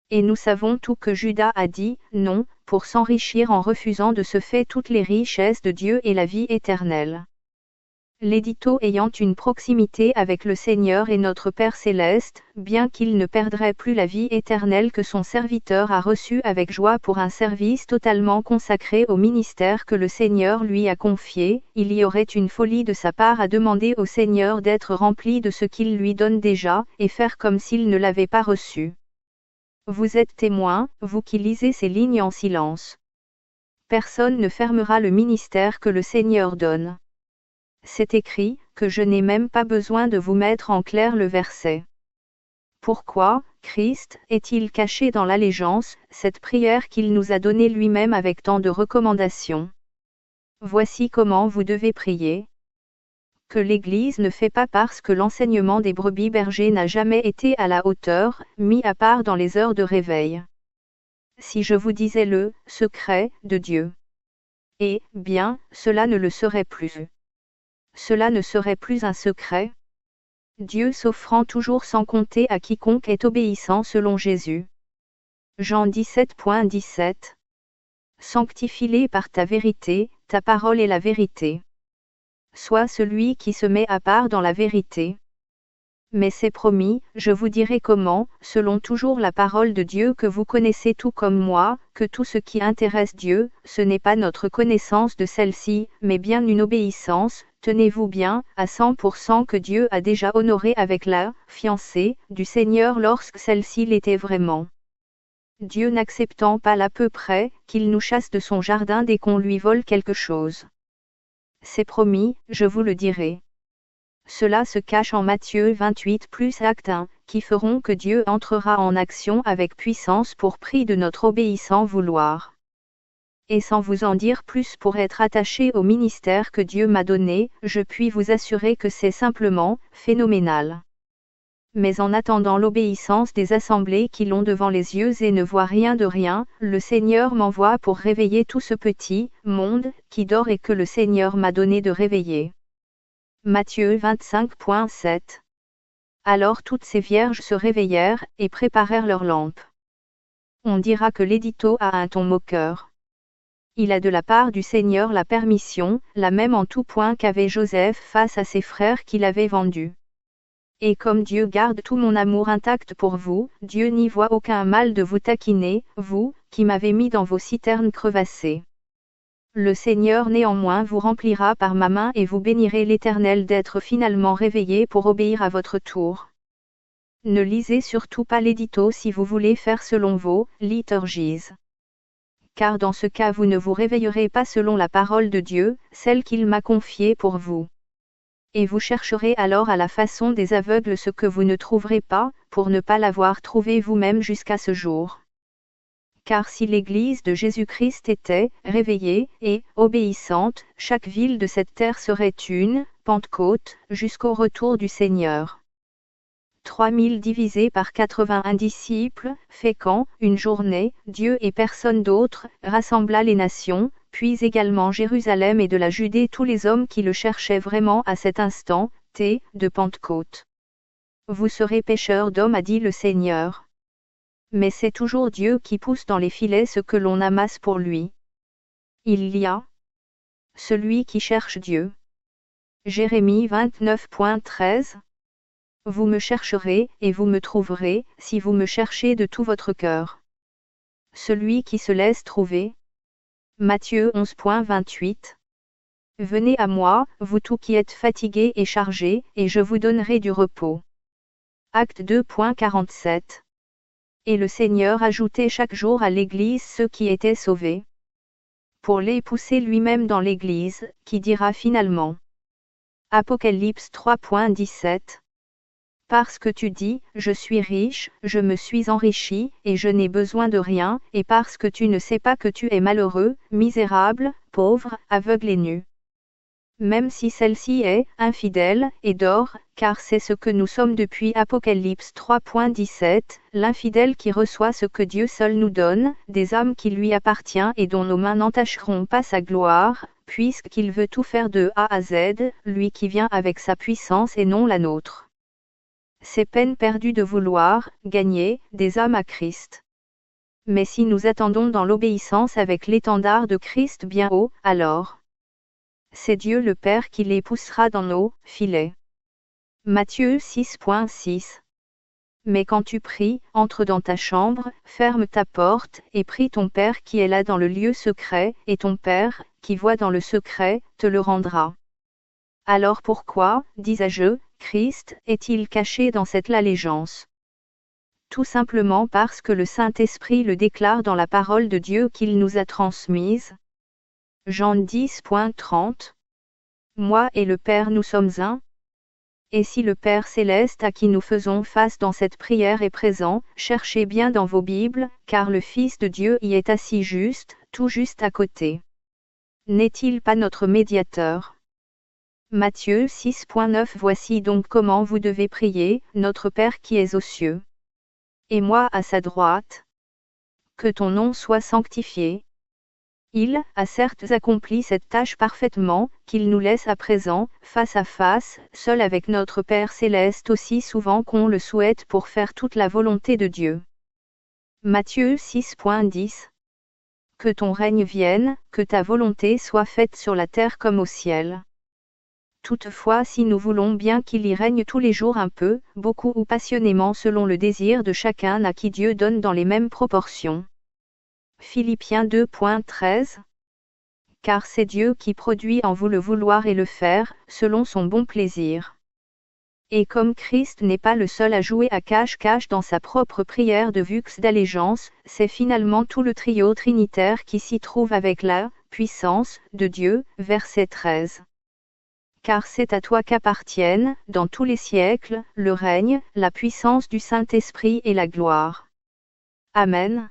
[SPEAKER 1] Et nous savons tout que Judas a dit « non » pour s'enrichir en refusant de ce fait toutes les richesses de Dieu et la vie éternelle. L'édito ayant une proximité avec le Seigneur et notre Père céleste, bien qu'il ne perdrait plus la vie éternelle que son serviteur a reçue avec joie pour un service totalement consacré au ministère que le Seigneur lui a confié, il y aurait une folie de sa part à demander au Seigneur d'être rempli de ce qu'il lui donne déjà, et faire comme s'il ne l'avait pas reçu. Vous êtes témoins, vous qui lisez ces lignes en silence. Personne ne fermera le ministère que le Seigneur donne. C'est écrit, que je n'ai même pas besoin de vous mettre en clair le verset. Pourquoi, Christ, est-il caché dans l'allégeance, cette prière qu'il nous a donnée lui-même avec tant de recommandations? Voici comment vous devez prier. Que l'Église ne fait pas parce que l'enseignement des brebis bergers n'a jamais été à la hauteur, mis à part dans les heures de réveil. Si je vous disais le secret de Dieu. Eh bien, cela ne le serait plus. Cela ne serait plus un secret. Dieu s'offrant toujours sans compter à quiconque est obéissant selon Jésus. Jean 17.17. Sanctifie-les par ta vérité, ta parole est la vérité. Sois celui qui se met à part dans la vérité. Mais c'est promis, je vous dirai comment, selon toujours la parole de Dieu que vous connaissez tout comme moi, que tout ce qui intéresse Dieu, ce n'est pas notre connaissance de celle-ci, mais bien une obéissance, tenez-vous bien, à 100% que Dieu a déjà honoré avec la fiancée du Seigneur lorsque celle-ci l'était vraiment. Dieu n'acceptant pas l'à peu près, qu'il nous chasse de son jardin dès qu'on lui vole quelque chose. C'est promis, je vous le dirai. Cela se cache en Matthieu 28 plus acte 1, qui feront que Dieu entrera en action avec puissance pour prix de notre obéissant vouloir. Et sans vous en dire plus pour être attaché au ministère que Dieu m'a donné, je puis vous assurer que c'est simplement phénoménal. Mais en attendant l'obéissance des assemblées qui l'ont devant les yeux et ne voient rien de rien, le Seigneur m'envoie pour réveiller tout ce petit monde qui dort et que le Seigneur m'a donné de réveiller. Matthieu 25.7. Alors toutes ces vierges se réveillèrent, et préparèrent leurs lampes. On dira que l'édito a un ton moqueur. Il a de la part du Seigneur la permission, la même en tout point qu'avait Joseph face à ses frères qui l'avaient vendu. Et comme Dieu garde tout mon amour intact pour vous, Dieu n'y voit aucun mal de vous taquiner, vous, qui m'avez mis dans vos citernes crevassées. Le Seigneur néanmoins vous remplira par ma main et vous bénirez l'Éternel d'être finalement réveillé pour obéir à votre tour. Ne lisez surtout pas l'édito si vous voulez faire selon vos liturgies. Car dans ce cas vous ne vous réveillerez pas selon la parole de Dieu, celle qu'il m'a confiée pour vous. Et vous chercherez alors à la façon des aveugles ce que vous ne trouverez pas, pour ne pas l'avoir trouvé vous-même jusqu'à ce jour. Car si l'Église de Jésus-Christ était réveillée et obéissante, chaque ville de cette terre serait une Pentecôte, jusqu'au retour du Seigneur. 3000 divisé par 81 disciples, fait qu'en une journée, Dieu et personne d'autre rassembla les nations, puis également Jérusalem et de la Judée tous les hommes qui le cherchaient vraiment à cet instant, de Pentecôte. Vous serez pêcheurs d'hommes, a dit le Seigneur. Mais c'est toujours Dieu qui pousse dans les filets ce que l'on amasse pour lui. Il y a celui qui cherche Dieu. Jérémie 29.13. Vous me chercherez, et vous me trouverez, si vous me cherchez de tout votre cœur. Celui qui se laisse trouver. Matthieu 11.28. Venez à moi, vous tous qui êtes fatigués et chargés, et je vous donnerai du repos. Acte 2.47. Et le Seigneur ajoutait chaque jour à l'Église ceux qui étaient sauvés. Pour les pousser lui-même dans l'Église, qui dira finalement. Apocalypse 3.17. Parce que tu dis, je suis riche, je me suis enrichi, et je n'ai besoin de rien, et parce que tu ne sais pas que tu es malheureux, misérable, pauvre, aveugle et nu. Même si celle-ci est infidèle, et dort, car c'est ce que nous sommes depuis Apocalypse 3.17, l'infidèle qui reçoit ce que Dieu seul nous donne, des âmes qui lui appartiennent et dont nos mains n'entacheront pas sa gloire, puisqu'il veut tout faire de A à Z, lui qui vient avec sa puissance et non la nôtre. C'est peine perdue de vouloir gagner des âmes à Christ. Mais si nous attendons dans l'obéissance avec l'étendard de Christ bien haut, alors c'est Dieu le Père qui les poussera dans nos filets. Matthieu 6.6. Mais quand tu pries, entre dans ta chambre, ferme ta porte, et prie ton Père qui est là dans le lieu secret, et ton Père, qui voit dans le secret, te le rendra. Alors pourquoi, disais-je, Christ est-il caché dans cette allégeance? Tout simplement parce que le Saint-Esprit le déclare dans la parole de Dieu qu'il nous a transmise. Jean 10.30. Moi et le Père nous sommes un. Et si le Père céleste à qui nous faisons face dans cette prière est présent, cherchez bien dans vos Bibles, car le Fils de Dieu y est assis juste, tout juste à côté. N'est-il pas notre médiateur? Matthieu 6.9. Voici donc comment vous devez prier, notre Père qui es aux cieux. Et moi à sa droite. Que ton nom soit sanctifié. Il a certes accompli cette tâche parfaitement, qu'il nous laisse à présent, face à face, seul avec notre Père céleste aussi souvent qu'on le souhaite pour faire toute la volonté de Dieu. Matthieu 6.10. Que ton règne vienne, que ta volonté soit faite sur la terre comme au ciel. Toutefois, si nous voulons bien qu'il y règne tous les jours un peu, beaucoup ou passionnément selon le désir de chacun à qui Dieu donne dans les mêmes proportions. Philippiens 2.13. Car c'est Dieu qui produit en vous le vouloir et le faire, selon son bon plaisir. Et comme Christ n'est pas le seul à jouer à cache-cache dans sa propre prière de vux d'allégeance, c'est finalement tout le trio trinitaire qui s'y trouve avec la puissance de Dieu, verset 13. Car c'est à toi qu'appartiennent, dans tous les siècles, le règne, la puissance du Saint-Esprit et la gloire. Amen.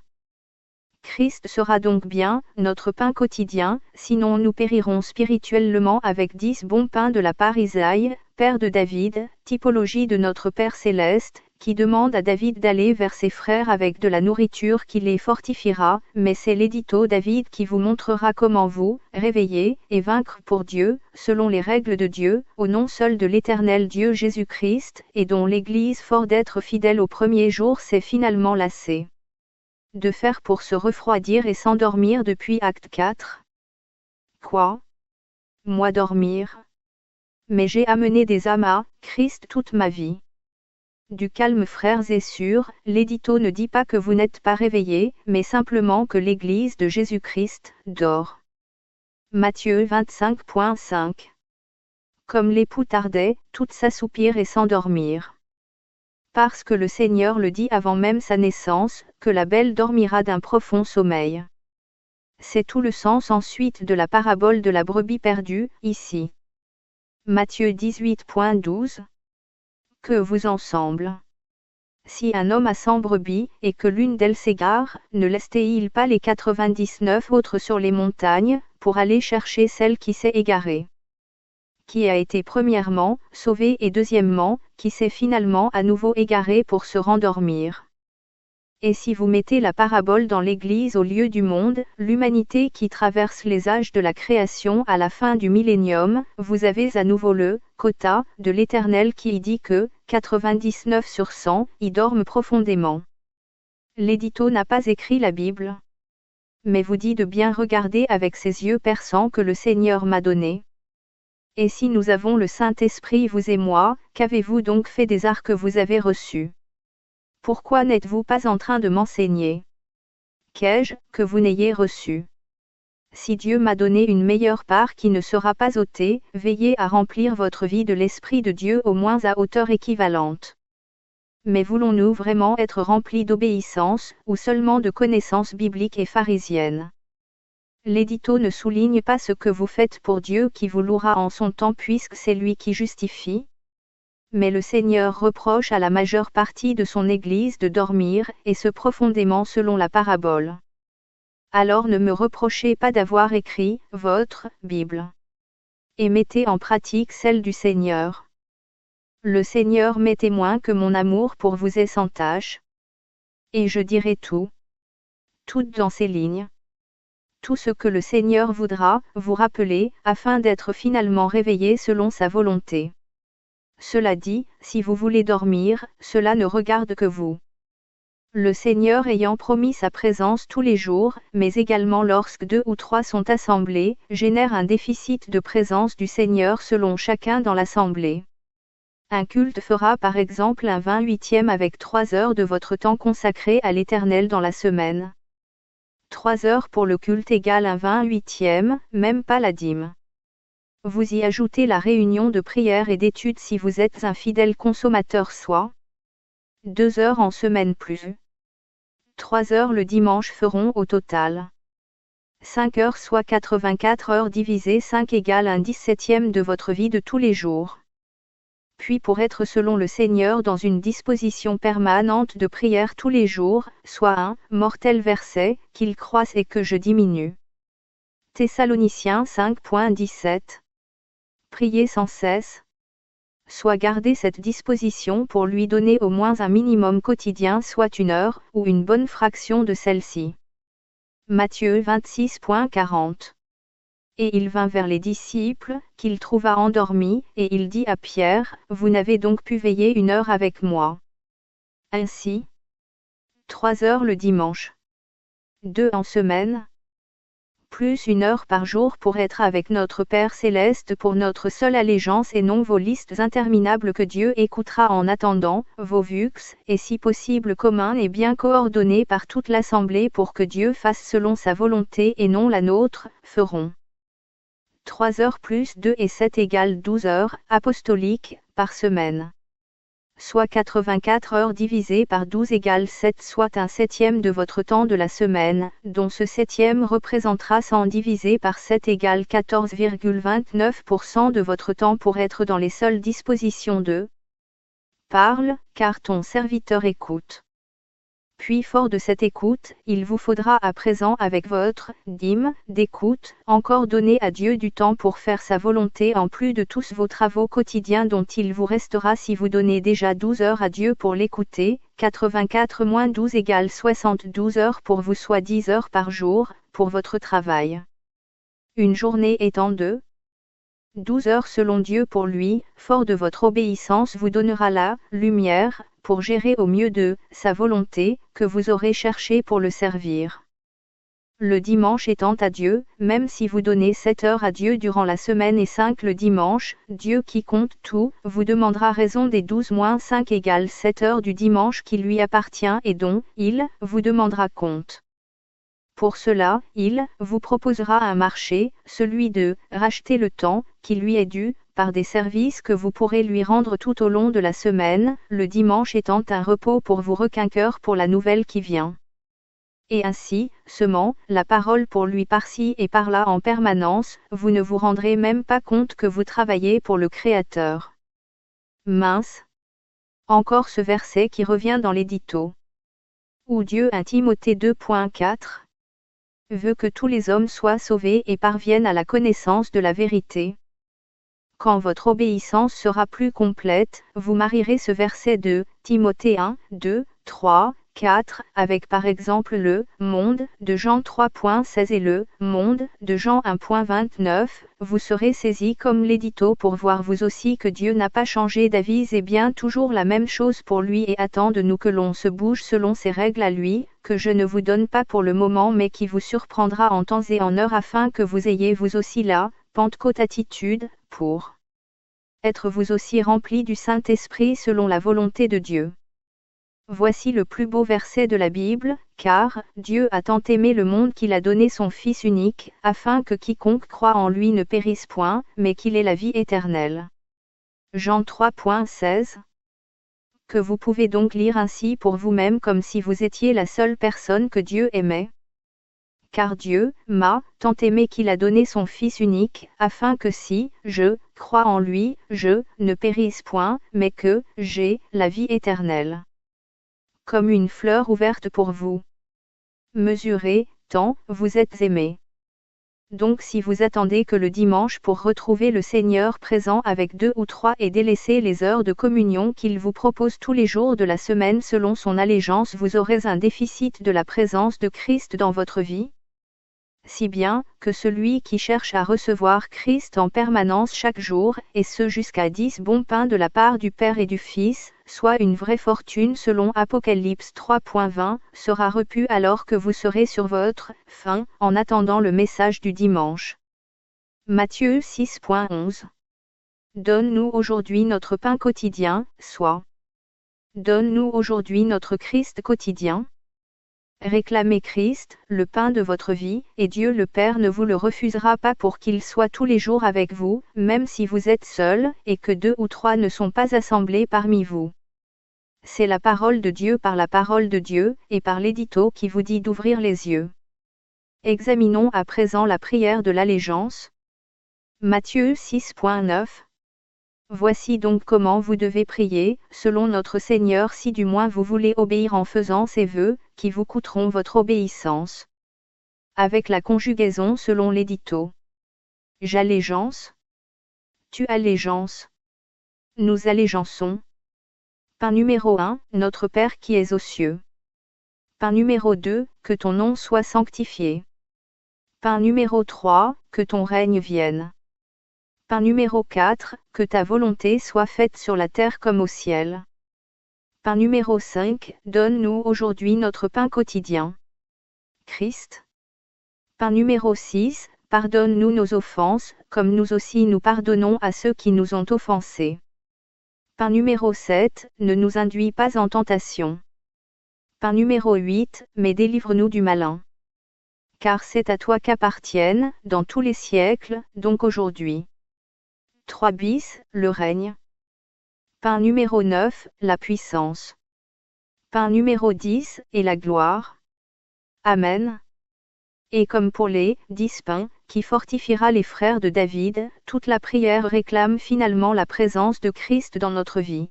[SPEAKER 1] Christ sera donc bien, notre pain quotidien, sinon nous périrons spirituellement avec 10 bons pains de la part Isaïe, père de David, typologie de notre Père céleste, qui demande à David d'aller vers ses frères avec de la nourriture qui les fortifiera, mais c'est l'édito David qui vous montrera comment vous, réveiller, et vaincre pour Dieu, selon les règles de Dieu, au nom seul de l'Éternel Dieu Jésus-Christ, et dont l'Église fort d'être fidèle au premier jour s'est finalement lassée de faire pour se refroidir et s'endormir depuis acte 4. Quoi? Moi dormir? Mais j'ai amené des âmes à Christ toute ma vie. Du calme frères et sœurs, l'édito ne dit pas que vous n'êtes pas réveillés, mais simplement que l'Église de Jésus-Christ dort. Matthieu 25.5. Comme l'époux tardait, toutes s'assoupirent et s'endormirent. Parce que le Seigneur le dit avant même sa naissance, que la belle dormira d'un profond sommeil. C'est tout le sens ensuite de la parabole de la brebis perdue, ici. Matthieu 18.12. Que vous ensemble. Si un homme a 100 brebis, et que l'une d'elles s'égare, ne laisse-t-il pas les 99 autres sur les montagnes, pour aller chercher celle qui s'est égarée? Qui a été premièrement sauvé et deuxièmement, qui s'est finalement à nouveau égaré pour se rendormir. Et si vous mettez la parabole dans l'Église au lieu du monde, l'humanité qui traverse les âges de la création à la fin du millénium, vous avez à nouveau le quota de l'Éternel qui y dit que 99 sur 100 y dorment profondément. L'édito n'a pas écrit la Bible, mais vous dit de bien regarder avec ses yeux perçants que le Seigneur m'a donné. Et si nous avons le Saint-Esprit vous et moi, qu'avez-vous donc fait des arts que vous avez reçus? Pourquoi n'êtes-vous pas en train de m'enseigner? Qu'ai-je, que vous n'ayez reçu? Si Dieu m'a donné une meilleure part qui ne sera pas ôtée, veillez à remplir votre vie de l'Esprit de Dieu au moins à hauteur équivalente. Mais voulons-nous vraiment être remplis d'obéissance, ou seulement de connaissances bibliques et pharisiennes? L'édito ne souligne pas ce que vous faites pour Dieu qui vous louera en son temps puisque c'est lui qui justifie. Mais le Seigneur reproche à la majeure partie de son Église de dormir, et ce profondément selon la parabole. Alors ne me reprochez pas d'avoir écrit votre Bible. Et mettez en pratique celle du Seigneur. Le Seigneur m'est témoin que mon amour pour vous est sans tache. Et je dirai tout dans ces lignes. Tout ce que le Seigneur voudra vous rappeler, afin d'être finalement réveillé selon sa volonté. Cela dit, si vous voulez dormir, cela ne regarde que vous. Le Seigneur ayant promis sa présence tous les jours, mais également lorsque 2 ou 3 sont assemblés, génère un déficit de présence du Seigneur selon chacun dans l'assemblée. Un culte fera par exemple un 28e avec 3 heures de votre temps consacré à l'Éternel dans la semaine. 3 heures pour le culte égale un 28e, même pas la dîme. Vous y ajoutez la réunion de prière et d'études si vous êtes un fidèle consommateur soit 2 heures en semaine plus 3 heures le dimanche feront au total 5 heures soit 84 heures divisé 5 égale un 17e de votre vie de tous les jours. Puis pour être selon le Seigneur dans une disposition permanente de prière tous les jours, soit un mortel verset, qu'il croisse et que je diminue. Thessaloniciens 5.17. Priez sans cesse. Soit garder cette disposition pour lui donner au moins un minimum quotidien soit 1 heure, ou une bonne fraction de celle-ci. Matthieu 26.40. Et il vint vers les disciples, qu'il trouva endormis, et il dit à Pierre, vous n'avez donc pu veiller 1 heure avec moi. Ainsi, 3 heures le dimanche. 2 en semaine. Plus 1 heure par jour pour être avec notre Père Céleste pour notre seule allégeance et non vos listes interminables que Dieu écoutera en attendant, vos vux, et si possible communs et bien coordonnés par toute l'Assemblée pour que Dieu fasse selon sa volonté et non la nôtre, feront. 3 heures plus 2 et 7 égale 12 heures, apostoliques, par semaine. Soit 84 heures divisées par 12 égale 7 soit un 7e de votre temps de la semaine, dont ce 7e représentera 100 divisé par 7 égale 14,29% de votre temps pour être dans les seules dispositions de parle, car ton serviteur écoute. Puis fort de cette écoute, il vous faudra à présent avec votre dîme d'écoute, encore donner à Dieu du temps pour faire sa volonté en plus de tous vos travaux quotidiens dont il vous restera si vous donnez déjà 12 heures à Dieu pour l'écouter, 84 moins 12 égale 72 heures pour vous soit 10 heures par jour, pour votre travail. Une journée étant de 12 heures selon Dieu pour lui, fort de votre obéissance vous donnera la lumière, pour gérer au mieux de sa volonté, que vous aurez cherché pour le servir. le dimanche étant à Dieu, même si vous donnez 7 heures à Dieu durant la semaine et 5 le dimanche, Dieu qui compte tout, vous demandera raison des 12 moins 5 égale 7 heures du dimanche qui lui appartient et dont, il, vous demandera compte. Pour cela, il, vous proposera un marché, celui de, racheter le temps, qui lui est dû, par des services que vous pourrez lui rendre tout au long de la semaine, le dimanche étant un repos pour vous requinqueur pour la nouvelle qui vient. Et ainsi, semant la parole pour lui par-ci et par-là en permanence, vous ne vous rendrez même pas compte que vous travaillez pour le Créateur. Mince! Encore ce verset qui revient dans l'édito. Où Dieu 1 Timothée 2.4 veut que tous les hommes soient sauvés et parviennent à la connaissance de la vérité. Quand votre obéissance sera plus complète, vous marierez ce verset de Timothée 1, 2, 3, 4, avec par exemple le monde de Jean 3.16 et le monde de Jean 1.29, vous serez saisis comme l'édito pour voir vous aussi que Dieu n'a pas changé d'avis et bien toujours la même chose pour lui et attend de nous que l'on se bouge selon ses règles à lui, que je ne vous donne pas pour le moment mais qui vous surprendra en temps et en heure afin que vous ayez vous aussi la Pentecôte attitude, pour être vous aussi remplis du Saint-Esprit selon la volonté de Dieu. Voici le plus beau verset de la Bible, car Dieu a tant aimé le monde qu'il a donné son Fils unique, afin que quiconque croit en lui ne périsse point, mais qu'il ait la vie éternelle. Jean 3.16. Que vous pouvez donc lire ainsi pour vous-même comme si vous étiez la seule personne que Dieu aimait. Car Dieu m'a tant aimé qu'il a donné son Fils unique, afin que si je crois en lui, je ne périsse point, mais que j'ai la vie éternelle. Comme une fleur ouverte pour vous. Mesurez, tant vous êtes aimés. Donc si vous attendez que le dimanche pour retrouver le Seigneur présent avec 2 ou 3 et délaisser les heures de communion qu'il vous propose tous les jours de la semaine selon son allégeance, vous aurez un déficit de la présence de Christ dans votre vie. Si bien, que celui qui cherche à recevoir Christ en permanence chaque jour, et ce jusqu'à 10 bons pains de la part du Père et du Fils, soit une vraie fortune selon Apocalypse 3.20, sera repu alors que vous serez sur votre faim, en attendant le message du dimanche. Matthieu 6.11. Donne-nous aujourd'hui notre pain quotidien, soit. Donne-nous aujourd'hui notre Christ quotidien. Réclamez Christ, le pain de votre vie, et Dieu le Père ne vous le refusera pas pour qu'il soit tous les jours avec vous, même si vous êtes seul, et que 2 ou 3 ne sont pas assemblés parmi vous. C'est la parole de Dieu par la parole de Dieu, et par l'édito qui vous dit d'ouvrir les yeux. Examinons à présent la prière de l'allégeance. Matthieu 6.9. Voici donc comment vous devez prier, selon notre Seigneur si du moins vous voulez obéir en faisant ces vœux, qui vous coûteront votre obéissance. Avec la conjugaison selon l'édito. J'allégeance. Tu allégeance. Nous allégeançons. Pain numéro 1, notre Père qui es aux cieux. Pain numéro 2, que ton nom soit sanctifié. Pain numéro 3, que ton règne vienne. Pain numéro 4, que ta volonté soit faite sur la terre comme au ciel. Pain numéro 5, donne-nous aujourd'hui notre pain quotidien. Christ. Pain numéro 6, pardonne-nous nos offenses, comme nous aussi nous pardonnons à ceux qui nous ont offensés. Pain numéro 7, ne nous induis pas en tentation. Pain numéro 8, mais délivre-nous du malin. Car c'est à toi qu'appartiennent, dans tous les siècles, donc aujourd'hui. 3 bis, le règne. Pain numéro 9, la puissance. Pain numéro 10, et la gloire. Amen. Et comme pour les 10 pains, qui fortifiera les frères de David, toute la prière réclame finalement la présence de Christ dans notre vie.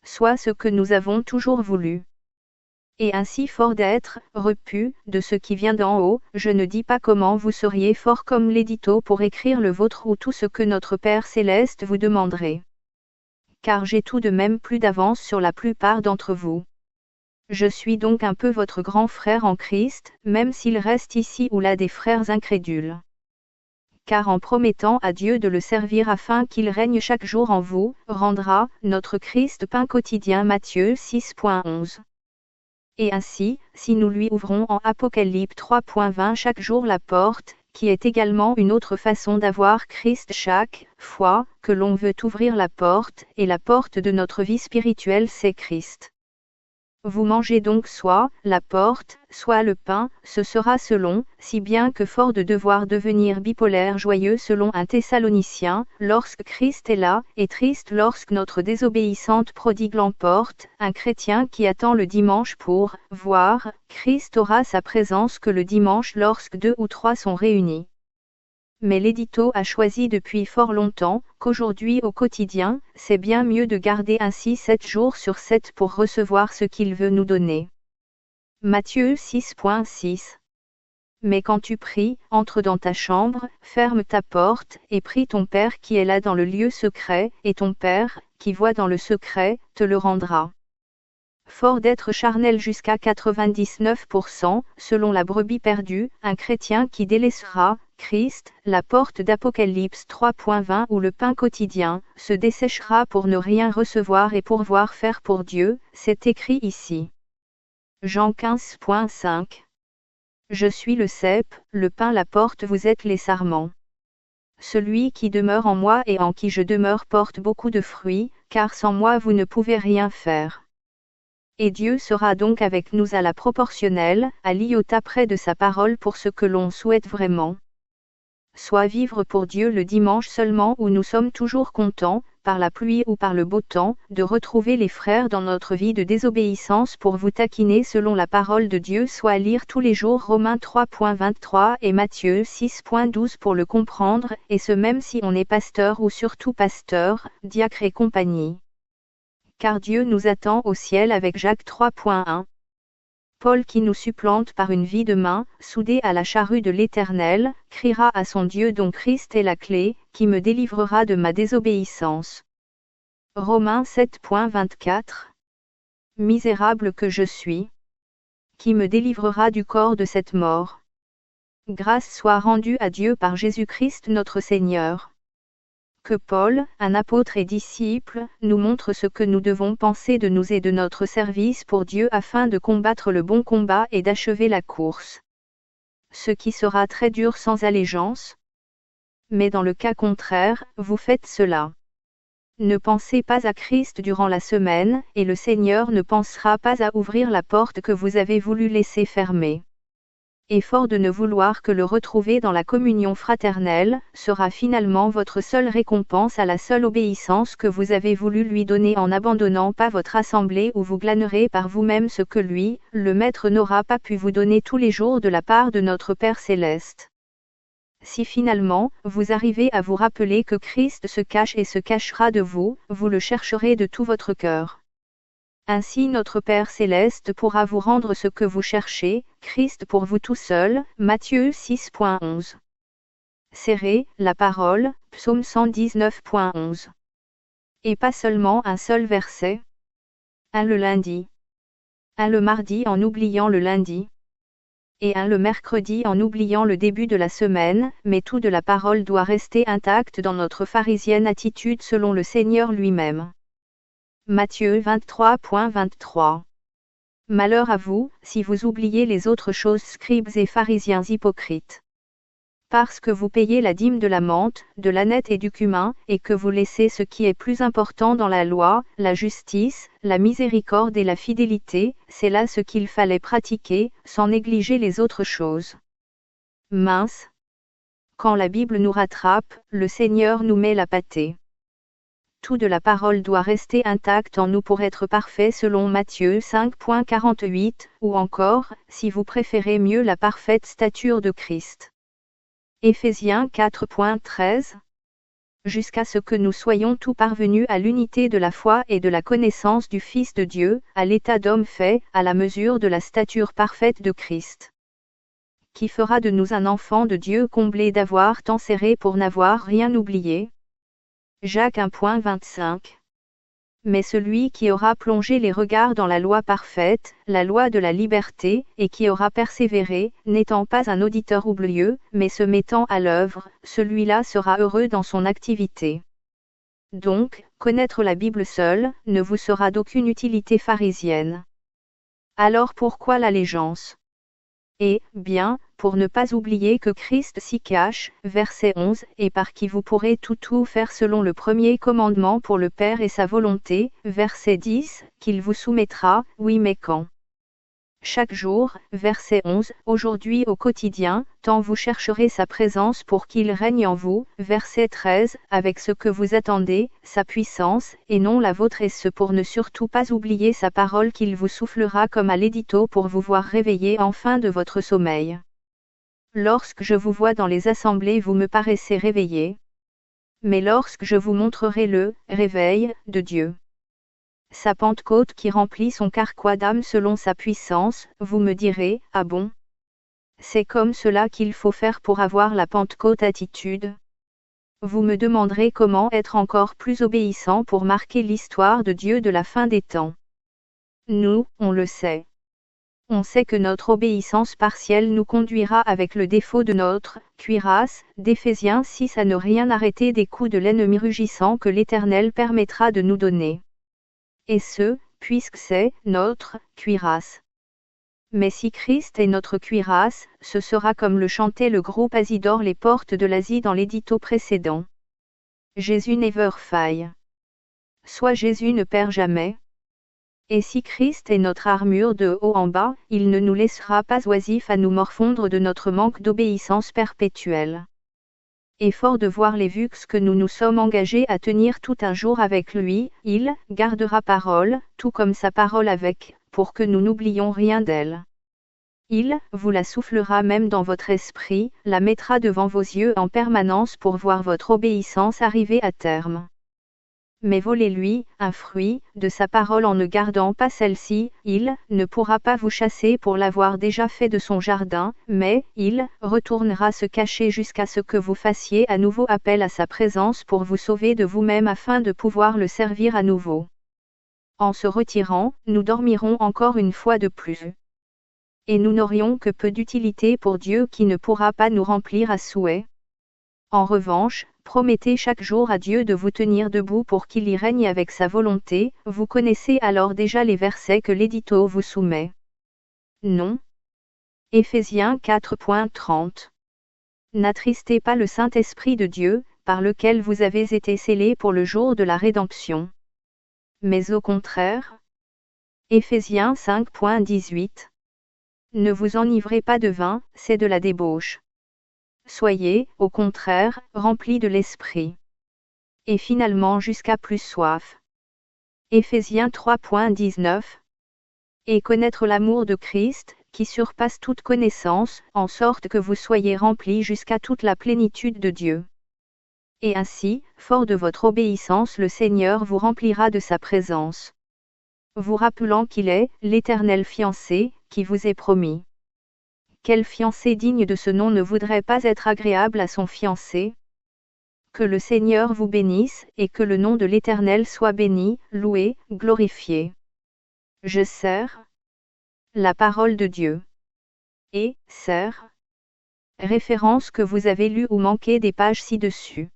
[SPEAKER 1] Soit ce que nous avons toujours voulu. Et ainsi fort d'être, repu, de ce qui vient d'en haut, je ne dis pas comment vous seriez fort comme l'édito pour écrire le vôtre ou tout ce que notre Père Céleste vous demanderait. Car j'ai tout de même plus d'avance sur la plupart d'entre vous. Je suis donc un peu votre grand frère en Christ, même s'il reste ici ou là des frères incrédules. Car en promettant à Dieu de le servir afin qu'il règne chaque jour en vous, rendra notre Christ pain quotidien Matthieu 6.11. Et ainsi, si nous lui ouvrons en Apocalypse 3.20 chaque jour la porte, qui est également une autre façon d'avoir Christ chaque fois que l'on veut ouvrir la porte, et la porte de notre vie spirituelle c'est Christ. Vous mangez donc soit la porte, soit le pain, ce sera selon, si bien que fort de devoir devenir bipolaire joyeux selon un Thessalonicien, lorsque Christ est là, et triste lorsque notre désobéissante prodigue l'emporte, un chrétien qui attend le dimanche pour voir Christ aura sa présence que le dimanche lorsque 2 ou 3 sont réunis. Mais l'édito a choisi depuis fort longtemps qu'aujourd'hui au quotidien, c'est bien mieux de garder ainsi 7 jours sur 7 pour recevoir ce qu'il veut nous donner. Matthieu 6.6. Mais quand tu pries, entre dans ta chambre, ferme ta porte, et prie ton Père qui est là dans le lieu secret, et ton Père, qui voit dans le secret, te le rendra. Fort d'être charnel jusqu'à 99%, selon la brebis perdue, un chrétien qui délaissera Christ, la porte d'Apocalypse 3.20 ou le pain quotidien, se desséchera pour ne rien recevoir et pourvoir faire pour Dieu, c'est écrit ici. Jean 15.5. Je suis le cep, le pain la porte vous êtes les sarments. Celui qui demeure en moi et en qui je demeure porte beaucoup de fruits, car sans moi vous ne pouvez rien faire. Et Dieu sera donc avec nous à la proportionnelle, à l'iota près de sa parole pour ce que l'on souhaite vraiment. Soit vivre pour Dieu le dimanche seulement où nous sommes toujours contents, par la pluie ou par le beau temps, de retrouver les frères dans notre vie de désobéissance pour vous taquiner selon la parole de Dieu, soit lire tous les jours Romains 3.23 et Matthieu 6.12 pour le comprendre, et ce même si on est pasteur ou surtout pasteur, diacre et compagnie. Car Dieu nous attend au ciel avec Jacques 3.1. Paul qui nous supplante par une vie de main, soudée à la charrue de l'Éternel, criera à son Dieu dont Christ est la clé, qui me délivrera de ma désobéissance. Romains 7.24. Misérable que je suis. Qui me délivrera du corps de cette mort. Grâce soit rendue à Dieu par Jésus-Christ notre Seigneur. Que Paul, un apôtre et disciple, nous montre ce que nous devons penser de nous et de notre service pour Dieu afin de combattre le bon combat et d'achever la course. Ce qui sera très dur sans allégeance. Mais dans le cas contraire, vous faites cela. Ne pensez pas à Christ durant la semaine, et le Seigneur ne pensera pas à ouvrir la porte que vous avez voulu laisser fermée. Et fort de ne vouloir que le retrouver dans la communion fraternelle, sera finalement votre seule récompense à la seule obéissance que vous avez voulu lui donner en n'abandonnant pas votre assemblée où vous glanerez par vous-même ce que lui, le Maître n'aura pas pu vous donner tous les jours de la part de notre Père Céleste. Si finalement, vous arrivez à vous rappeler que Christ se cache et se cachera de vous, vous le chercherez de tout votre cœur. Ainsi notre Père Céleste pourra vous rendre ce que vous cherchez, Christ pour vous tout seul, Matthieu 6.11. Serrez la parole, Psaume 119.11. Et pas seulement un seul verset. Un le lundi. Un le mardi en oubliant le lundi. Et un le mercredi en oubliant le début de la semaine, mais tout de la parole doit rester intact dans notre pharisienne attitude selon le Seigneur lui-même. Matthieu 23.23. Malheur à vous, si vous oubliez les autres choses scribes et pharisiens hypocrites. Parce que vous payez la dîme de la menthe, de l'âneth et du cumin, et que vous laissez ce qui est plus important dans la loi, la justice, la miséricorde et la fidélité, c'est là ce qu'il fallait pratiquer, sans négliger les autres choses. Mince! Quand la Bible nous rattrape, le Seigneur nous met la pâtée. Tout de la parole doit rester intact en nous pour être parfait selon Matthieu 5.48, ou encore, si vous préférez mieux la parfaite stature de Christ. Éphésiens 4.13. Jusqu'à ce que nous soyons tous parvenus à l'unité de la foi et de la connaissance du Fils de Dieu, à l'état d'homme fait, à la mesure de la stature parfaite de Christ. Qui fera de nous un enfant de Dieu comblé d'avoir tant serré pour n'avoir rien oublié. Jacques 1.25. Mais celui qui aura plongé les regards dans la loi parfaite, la loi de la liberté, et qui aura persévéré, n'étant pas un auditeur oublieux, mais se mettant à l'œuvre, celui-là sera heureux dans son activité. Donc, connaître la Bible seule, ne vous sera d'aucune utilité pharisienne. Alors pourquoi l'allégeance? Eh bien, pour ne pas oublier que Christ s'y cache, verset 11, et par qui vous pourrez tout faire selon le premier commandement pour le Père et sa volonté, verset 10, qu'il vous soumettra, oui mais quand? Chaque jour, verset 11, aujourd'hui au quotidien, tant vous chercherez sa présence pour qu'il règne en vous, verset 13, avec ce que vous attendez, sa puissance, et non la vôtre, et ce pour ne surtout pas oublier sa parole qu'il vous soufflera comme à l'édito pour vous voir réveiller enfin de votre sommeil. Lorsque je vous vois dans les assemblées, vous me paraissez réveillés. Mais lorsque je vous montrerai le réveil de Dieu, sa Pentecôte qui remplit son carquois d'âme selon sa puissance, vous me direz, ah bon? C'est comme cela qu'il faut faire pour avoir la Pentecôte attitude. Vous me demanderez comment être encore plus obéissant pour marquer l'histoire de Dieu de la fin des temps. Nous, on le sait. On sait que notre obéissance partielle nous conduira avec le défaut de notre cuirasse, d'Éphésiens 6, à ne rien arrêter des coups de l'ennemi rugissant que l'Éternel permettra de nous donner. Et ce, puisque c'est notre cuirasse. Mais si Christ est notre cuirasse, ce sera comme le chantait le groupe Asidor les portes de l'Asie dans l'édito précédent. Jésus never fail. Soit Jésus ne perd jamais. Et si Christ est notre armure de haut en bas, il ne nous laissera pas oisifs à nous morfondre de notre manque d'obéissance perpétuelle. Et fort de voir les vues que nous nous sommes engagés à tenir tout un jour avec lui, il gardera parole, tout comme sa parole avec, pour que nous n'oublions rien d'elle. Il vous la soufflera même dans votre esprit, la mettra devant vos yeux en permanence pour voir votre obéissance arriver à terme. Mais volez-lui un fruit de sa parole en ne gardant pas celle-ci, il ne pourra pas vous chasser pour l'avoir déjà fait de son jardin, mais il retournera se cacher jusqu'à ce que vous fassiez à nouveau appel à sa présence pour vous sauver de vous-même afin de pouvoir le servir à nouveau. En se retirant, nous dormirons encore une fois de plus. Et nous n'aurions que peu d'utilité pour Dieu qui ne pourra pas nous remplir à souhait. En revanche, promettez chaque jour à Dieu de vous tenir debout pour qu'il y règne avec sa volonté, vous connaissez alors déjà les versets que l'édito vous soumet. Non. Éphésiens 4.30. N'attristez pas le Saint-Esprit de Dieu, par lequel vous avez été scellés pour le jour de la rédemption. Mais au contraire. Éphésiens 5.18. Ne vous enivrez pas de vin, c'est de la débauche. Soyez, au contraire, remplis de l'esprit. Et finalement jusqu'à plus soif. Éphésiens 3.19. Et connaître l'amour de Christ, qui surpasse toute connaissance, en sorte que vous soyez remplis jusqu'à toute la plénitude de Dieu. Et ainsi, fort de votre obéissance, le Seigneur vous remplira de sa présence. Vous rappelant qu'il est, l'Éternel fiancé, qui vous est promis. Quel fiancé digne de ce nom ne voudrait pas être agréable à son fiancé? Que le Seigneur vous bénisse, et que le nom de l'Éternel soit béni, loué, glorifié. Je sers la parole de Dieu. Et, sers. Référence que vous avez lue ou manqué des pages ci-dessus.